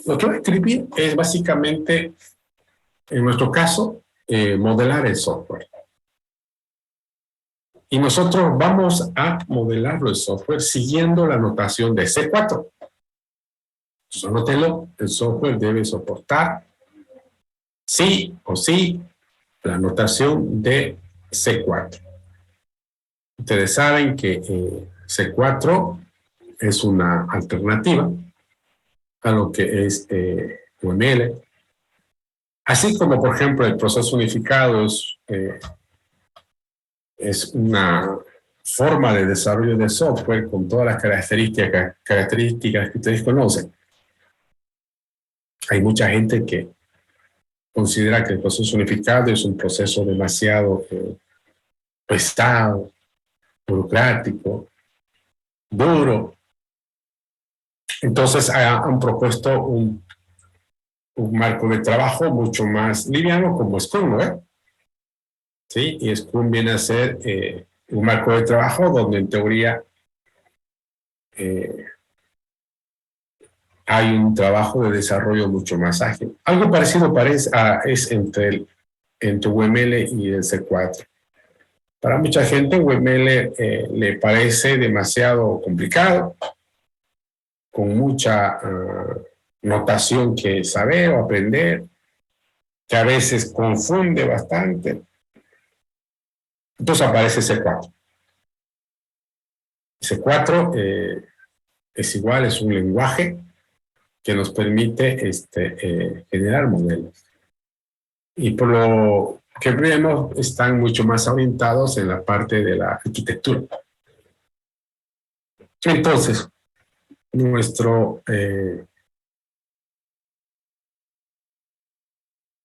Lo que va a escribir es básicamente, en nuestro caso, modelar el software. Y nosotros vamos a modelarlo el software siguiendo la notación de C4. Entonces, anótenlo, el software debe soportar sí o sí la notación de C4. Ustedes saben que C4 es una alternativa a lo que es UML. Así como, por ejemplo, el proceso unificado es una forma de desarrollo de software con todas las características que ustedes conocen. Hay mucha gente que considera que el proceso unificado es un proceso demasiado pesado, burocrático, duro. Entonces han propuesto un marco de trabajo mucho más liviano como Scrum, ¿no? ¿Sí? Y Scrum viene a ser un marco de trabajo donde en teoría hay un trabajo de desarrollo mucho más ágil. Algo parecido es entre UML y el C4. Para mucha gente UML le parece demasiado complicado, con mucha notación que saber o aprender, que a veces confunde bastante. Entonces aparece C4. C4 es igual, es un lenguaje que nos permite generar modelos. Y por lo que vemos, están mucho más orientados en la parte de la arquitectura. Entonces, nuestra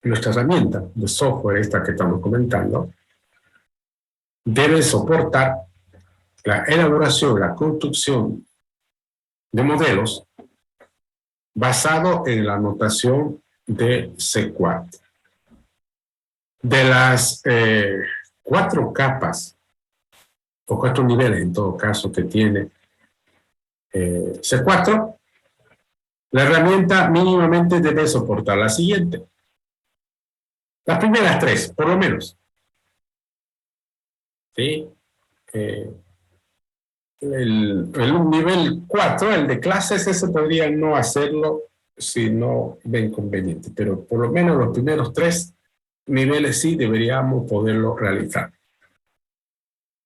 herramienta de software, esta que estamos comentando, debe soportar la elaboración, la construcción de modelos basado en la notación de C4. De las 4 capas, o 4 niveles en todo caso que tiene C4, la herramienta mínimamente debe soportar la siguiente. Las primeras 3, por lo menos. ¿Sí? El nivel 4, el de clases, ese podría no hacerlo si no ven conveniente, pero por lo menos los primeros 3 niveles sí deberíamos poderlo realizar.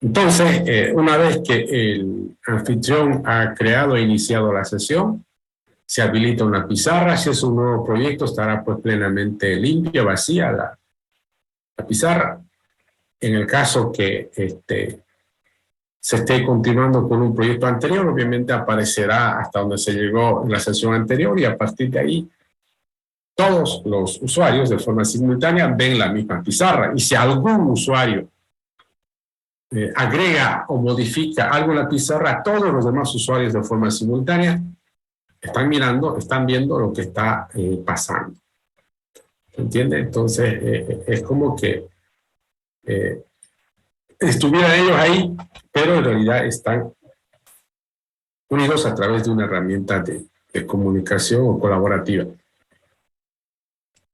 Entonces, una vez que el anfitrión ha creado e iniciado la sesión, se habilita una pizarra. Si es un nuevo proyecto, estará pues plenamente limpia, vacía la pizarra. En el caso que se esté continuando con un proyecto anterior, obviamente aparecerá hasta donde se llegó en la sesión anterior y a partir de ahí todos los usuarios de forma simultánea ven la misma pizarra. Y si algún usuario agrega o modifica algo en la pizarra, todos los demás usuarios de forma simultánea están mirando, están viendo lo que está pasando. ¿Entiende? Entonces, es como que estuvieran ellos ahí, pero en realidad están unidos a través de una herramienta de comunicación o colaborativa.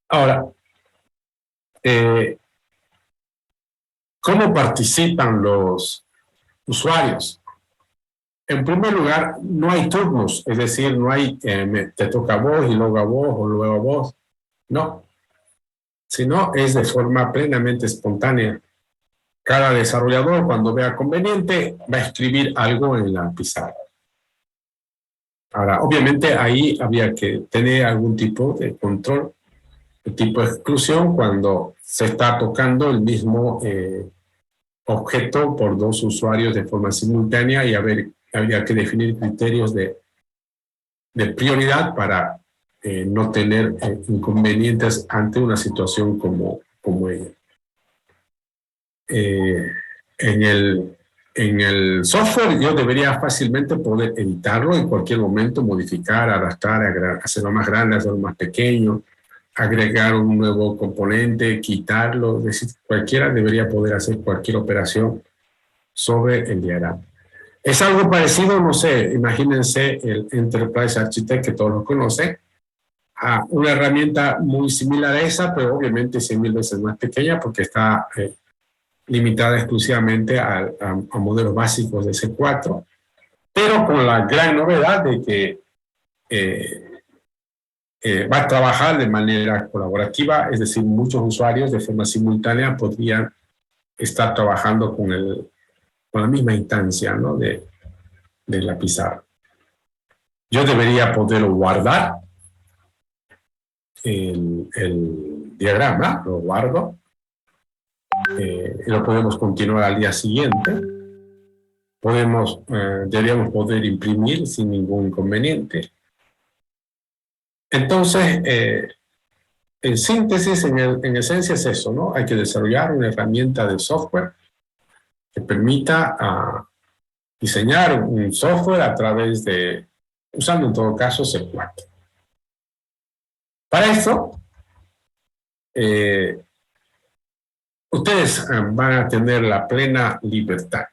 Ahora, ¿cómo participan los usuarios? En primer lugar, no hay turnos, es decir, no hay te toca a vos y luego a vos o luego a vos. No, sino es de forma plenamente espontánea. Cada desarrollador, cuando vea conveniente, va a escribir algo en la pizarra. Ahora, obviamente ahí había que tener algún tipo de control, de tipo de exclusión cuando se está tocando el mismo objeto por dos usuarios de forma simultánea y habría que definir criterios de prioridad para no tener inconvenientes ante una situación como ella. En el software yo debería fácilmente poder editarlo en cualquier momento, modificar, arrastrar, hacerlo más grande, hacerlo más pequeño, agregar un nuevo componente, quitarlo, es decir, cualquiera debería poder hacer cualquier operación sobre el diagrama. Es algo parecido, no sé, imagínense el Enterprise Architect, que todos lo conocen, a una herramienta muy similar a esa, pero obviamente 100.000 veces más pequeña porque está limitada exclusivamente a modelos básicos de C4, pero con la gran novedad de que va a trabajar de manera colaborativa, es decir, muchos usuarios de forma simultánea podrían estar trabajando con la misma instancia, ¿no? de la pizarra. Yo debería poderlo guardar, el diagrama, lo guardo, lo podemos continuar al día siguiente, deberíamos poder imprimir sin ningún inconveniente. Entonces, en síntesis, en esencia es eso, ¿no? Hay que desarrollar una herramienta de software que permita diseñar un software a través usando en todo caso C4. Para eso, ustedes van a tener la plena libertad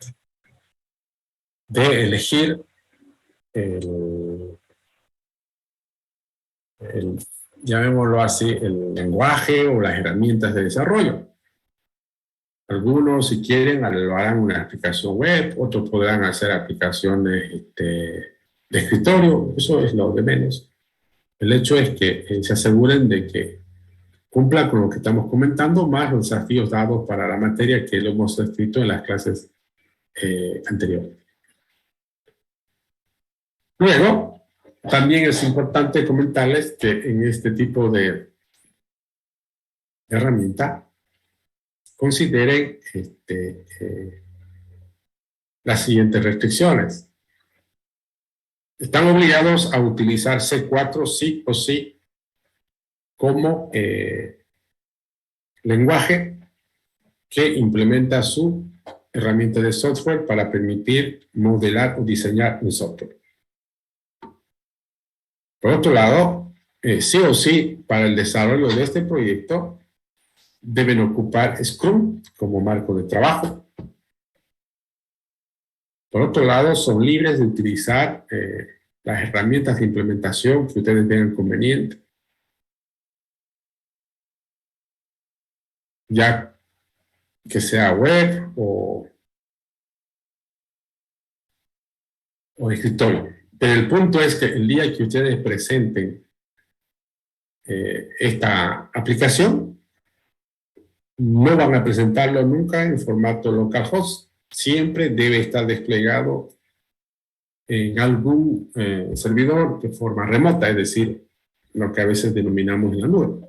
de elegir llamémoslo así, el lenguaje o las herramientas de desarrollo. Algunos, si quieren, lo harán una aplicación web, otros podrán hacer aplicaciones de escritorio, eso es lo de menos. El hecho es que se aseguren de que cumpla con lo que estamos comentando, más los desafíos dados para la materia que lo hemos escrito en las clases anteriores. Luego, también es importante comentarles que en este tipo de herramienta consideren las siguientes restricciones. Están obligados a utilizar C4 sí o sí como lenguaje que implementa su herramienta de software para permitir modelar o diseñar un software. Por otro lado, sí o sí, para el desarrollo de este proyecto, deben ocupar Scrum como marco de trabajo. Por otro lado, son libres de utilizar las herramientas de implementación que ustedes vean conveniente, ya que sea web o escritorio. Pero el punto es que el día que ustedes presenten esta aplicación, no van a presentarlo nunca en formato localhost. Siempre debe estar desplegado en algún servidor de forma remota, es decir, lo que a veces denominamos la nube.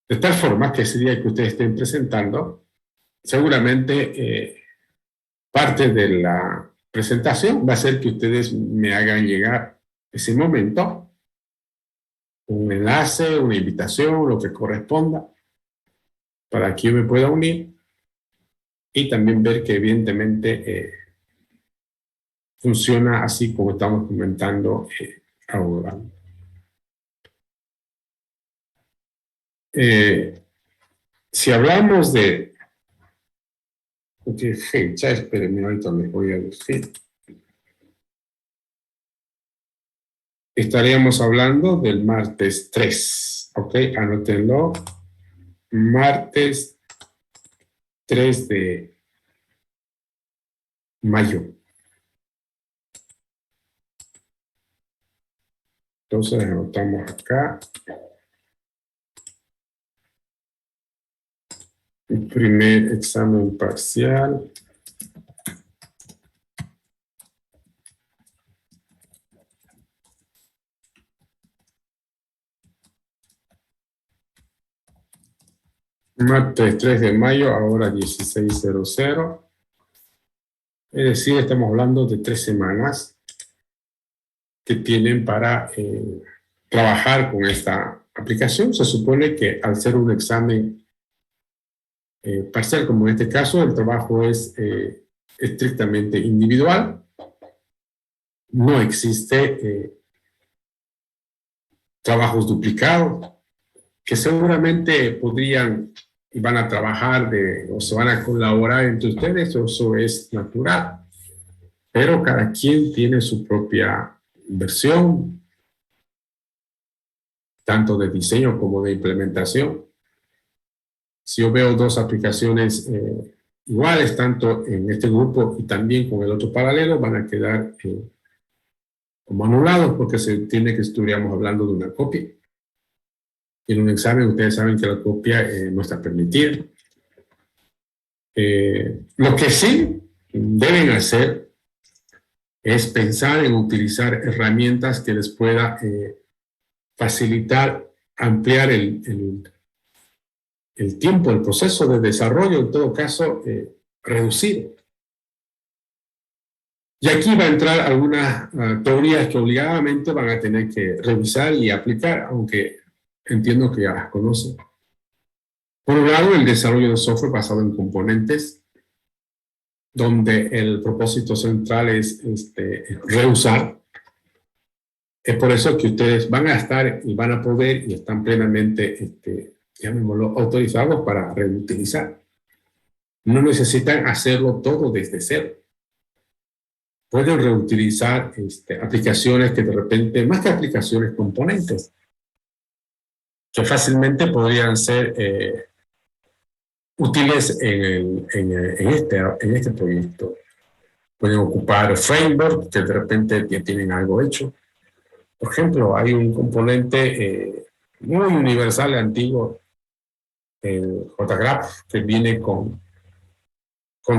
De tal forma que ese día que ustedes estén presentando, seguramente parte de la presentación va a ser que ustedes me hagan llegar ese momento, un enlace, una invitación, lo que corresponda, para que yo me pueda unir y también ver que evidentemente funciona así como estamos comentando ahora. Si hablamos de fecha, espérenme, ahorita les voy a decir. Estaríamos hablando del martes 3, ¿ok? Anótenlo. Martes 3 de mayo. Entonces anotamos acá. El primer examen parcial. Martes 3 de mayo, ahora 16:00. Es decir, estamos hablando de 3 semanas que tienen para trabajar con esta aplicación. Se supone que al ser un examen parcial, como en este caso, el trabajo es estrictamente individual. No existe trabajos duplicados, que seguramente podrían y van a trabajar o se van a colaborar entre ustedes, eso es natural. Pero cada quien tiene su propia versión, tanto de diseño como de implementación. Si yo veo dos aplicaciones iguales, tanto en este grupo y también con el otro paralelo, van a quedar como anulados porque se tiene que estudiamos hablando de una copia. Y en un examen ustedes saben que la copia no está permitida. Lo que sí deben hacer es pensar en utilizar herramientas que les pueda facilitar, ampliar el tiempo, el proceso de desarrollo, en todo caso, reducir. Y aquí va a entrar algunas teorías que obligadamente van a tener que revisar y aplicar, aunque entiendo que ya las conocen. Por un lado, el desarrollo de software basado en componentes, donde el propósito central es reusar. Es por eso que ustedes van a estar y van a poder y están plenamente, llamémoslo, autorizados para reutilizar. No necesitan hacerlo todo desde cero. Pueden reutilizar aplicaciones que de repente, más que aplicaciones, componentes, que fácilmente podrían ser útiles en este proyecto. Pueden ocupar framework que de repente ya tienen algo hecho. Por ejemplo, hay un componente muy universal, antiguo, el JGraph, que viene con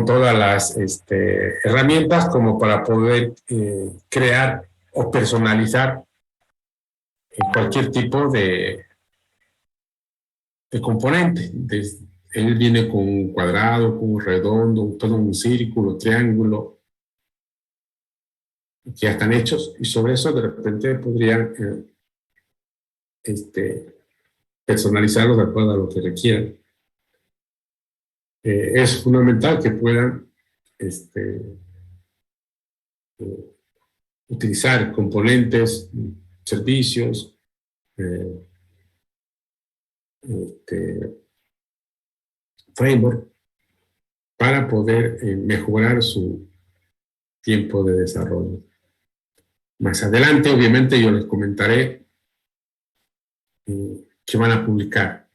todas las herramientas como para poder crear o personalizar cualquier tipo de componente. Él viene con un cuadrado, con un redondo, todo un círculo, triángulo, que ya están hechos, y sobre eso de repente podrían personalizarlos de acuerdo a lo que requieran. Es fundamental que puedan utilizar componentes, servicios, framework para poder mejorar su tiempo de desarrollo. Más adelante, obviamente, yo les comentaré que van a publicar.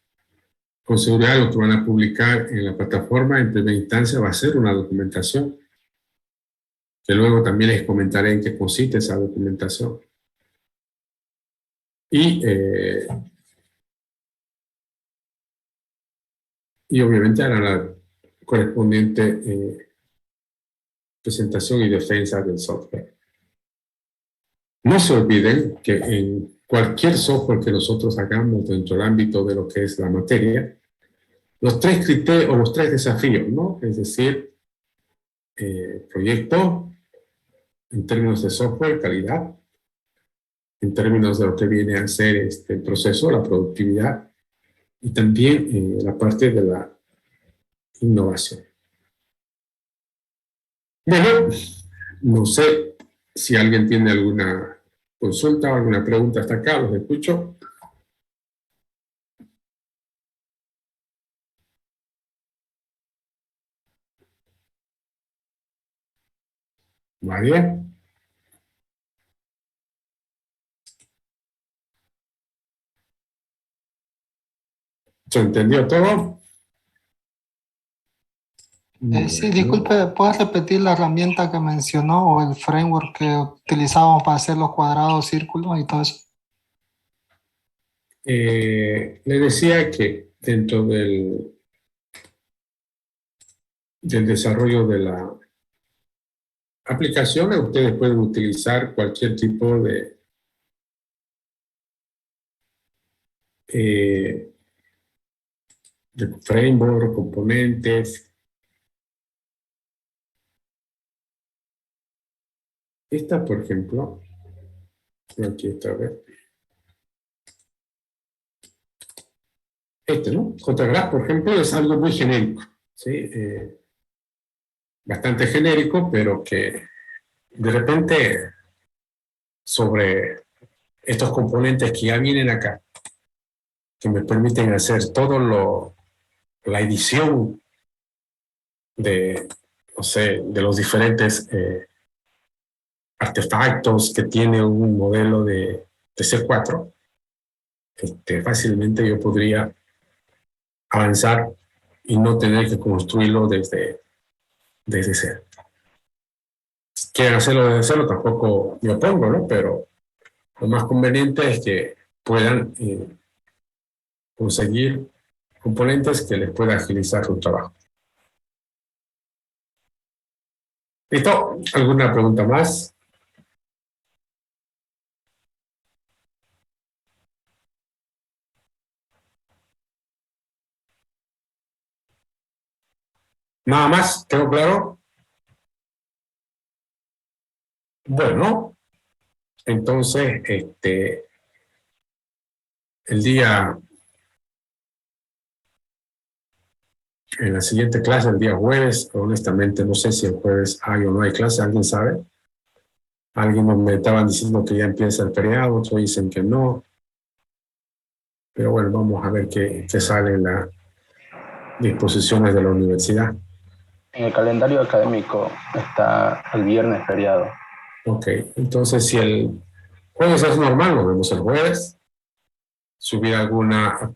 Con seguridad, lo que van a publicar en la plataforma en primera instancia va a ser una documentación, que luego también les comentaré en qué consiste esa documentación. Y obviamente harán la correspondiente presentación y defensa del software. No se olviden que en cualquier software que nosotros hagamos dentro del ámbito de lo que es la materia, los tres criterios o los tres desafíos, ¿no? Es decir, proyecto en términos de software, calidad, en términos de lo que viene a ser este proceso, la productividad, y también la parte de la innovación. Bueno, no sé si alguien tiene alguna consulta o alguna pregunta hasta acá, los escucho. María. ¿Se entendió todo? Sí, disculpe, ¿puedes repetir la herramienta que mencionó o el framework que utilizábamos para hacer los cuadrados, círculos y todo eso? Le decía que dentro del desarrollo de la aplicación, ustedes pueden utilizar cualquier tipo de framework, componentes. Esta, por ejemplo, aquí está, a ver. Este, ¿no? JGraph, por ejemplo, es algo muy genérico, ¿sí? Bastante genérico, pero que de repente sobre estos componentes que ya vienen acá, que me permiten hacer todo la edición de, no sé, de los diferentes artefactos que tiene un modelo de C4, fácilmente yo podría avanzar y no tener que construirlo desde cero. Si quieren hacerlo desde cero, tampoco me opongo, ¿no? Pero lo más conveniente es que puedan conseguir componentes que les pueda agilizar su trabajo. ¿Listo? ¿Alguna pregunta más? ¿Nada más? ¿Tengo claro? Bueno, entonces, el día, en la siguiente clase, el día jueves, honestamente no sé si el jueves hay o no hay clase, ¿alguien sabe? Alguien me estaban diciendo que ya empieza el feriado, otros dicen que no. Pero bueno, vamos a ver qué sale en las disposiciones de la universidad. En el calendario académico está el viernes feriado. Ok, entonces si el jueves es normal, nos vemos el jueves. Si hubiera alguna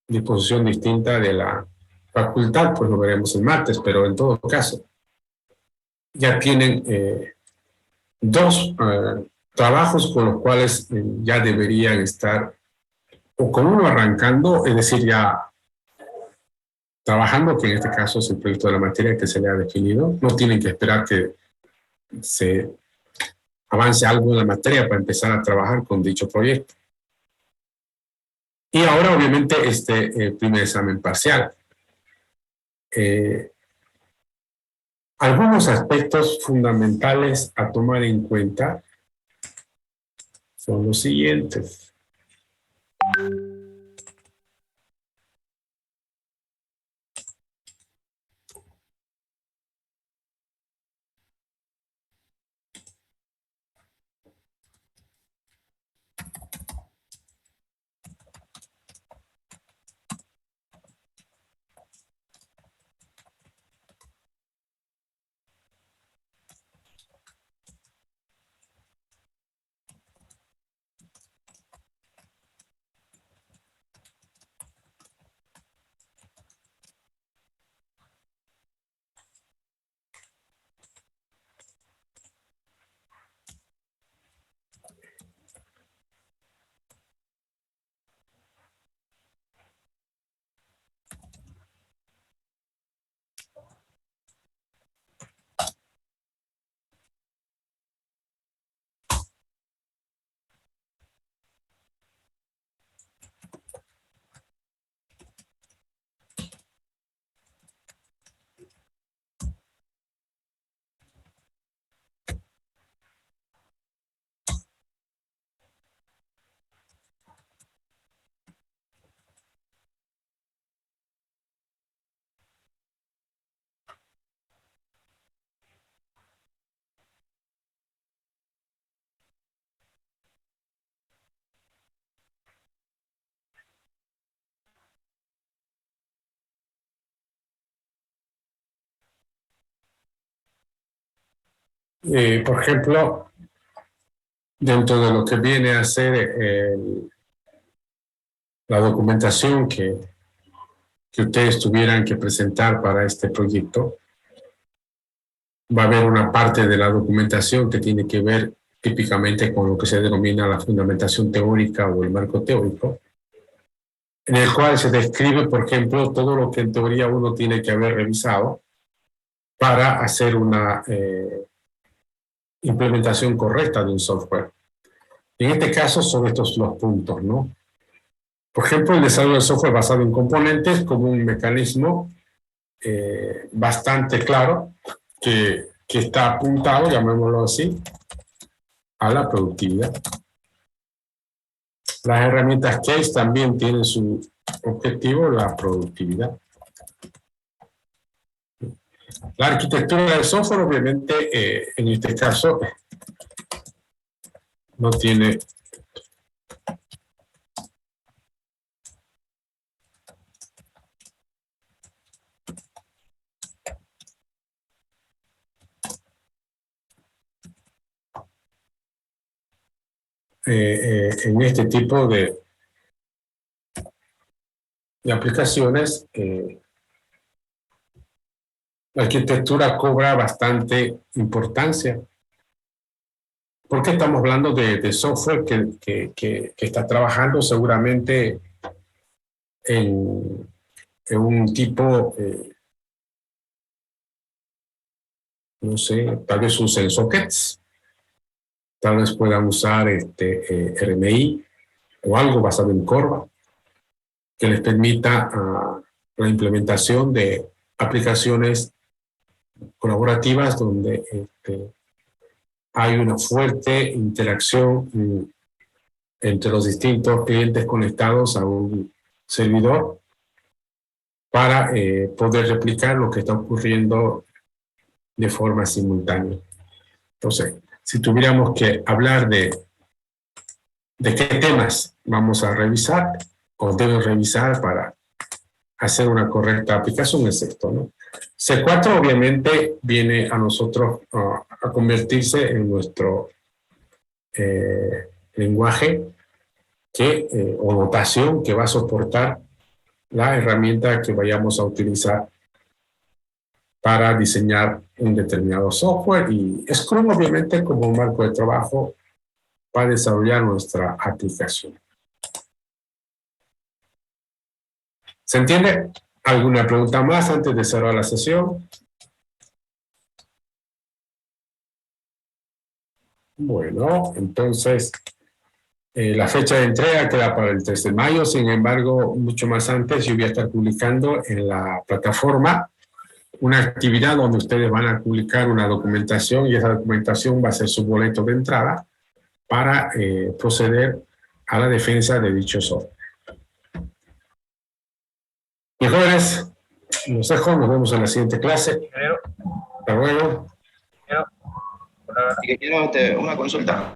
disposición distinta de la facultad, pues lo veremos el martes, pero en todo caso, ya tienen dos trabajos con los cuales ya deberían estar, o con uno arrancando, es decir, ya trabajando, que en este caso es el proyecto de la materia que se le ha definido. No tienen que esperar que se avance algo en la materia para empezar a trabajar con dicho proyecto. Y ahora, obviamente, este primer examen parcial. Algunos aspectos fundamentales a tomar en cuenta son los siguientes. Por ejemplo, dentro de lo que viene a ser la documentación que ustedes tuvieran que presentar para este proyecto, va a haber una parte de la documentación que tiene que ver típicamente con lo que se denomina la fundamentación teórica o el marco teórico, en el cual se describe, por ejemplo, todo lo que en teoría uno tiene que haber revisado para hacer una implementación correcta de un software. En este caso son estos los puntos, ¿no? Por ejemplo, el desarrollo de software basado en componentes como un mecanismo bastante claro que está apuntado, llamémoslo así, a la productividad. Las herramientas CASE también tienen su objetivo, la productividad. La arquitectura del software, obviamente, en este caso, no tiene en este tipo de aplicaciones, la arquitectura cobra bastante importancia, porque estamos hablando de software que está trabajando seguramente en un tipo, no sé, tal vez usen sockets, tal vez puedan usar RMI o algo basado en Corva, que les permita la implementación de aplicaciones colaborativas donde hay una fuerte interacción entre los distintos clientes conectados a un servidor para poder replicar lo que está ocurriendo de forma simultánea. Entonces, si tuviéramos que hablar de qué temas vamos a revisar o deben revisar para hacer una correcta aplicación, es esto, ¿no? C4 obviamente viene a nosotros a convertirse en nuestro lenguaje o notación que va a soportar la herramienta que vayamos a utilizar para diseñar un determinado software, y Scrum obviamente como un marco de trabajo para desarrollar nuestra aplicación. ¿Se entiende? ¿Alguna pregunta más antes de cerrar la sesión? Bueno, entonces la fecha de entrega queda para el 3 de mayo, sin embargo, mucho más antes yo voy a estar publicando en la plataforma una actividad donde ustedes van a publicar una documentación, y esa documentación va a ser su boleto de entrada para proceder a la defensa de dicho software. Mis jóvenes, los dejo, nos vemos en la siguiente clase. Hasta luego. Quiero una consulta.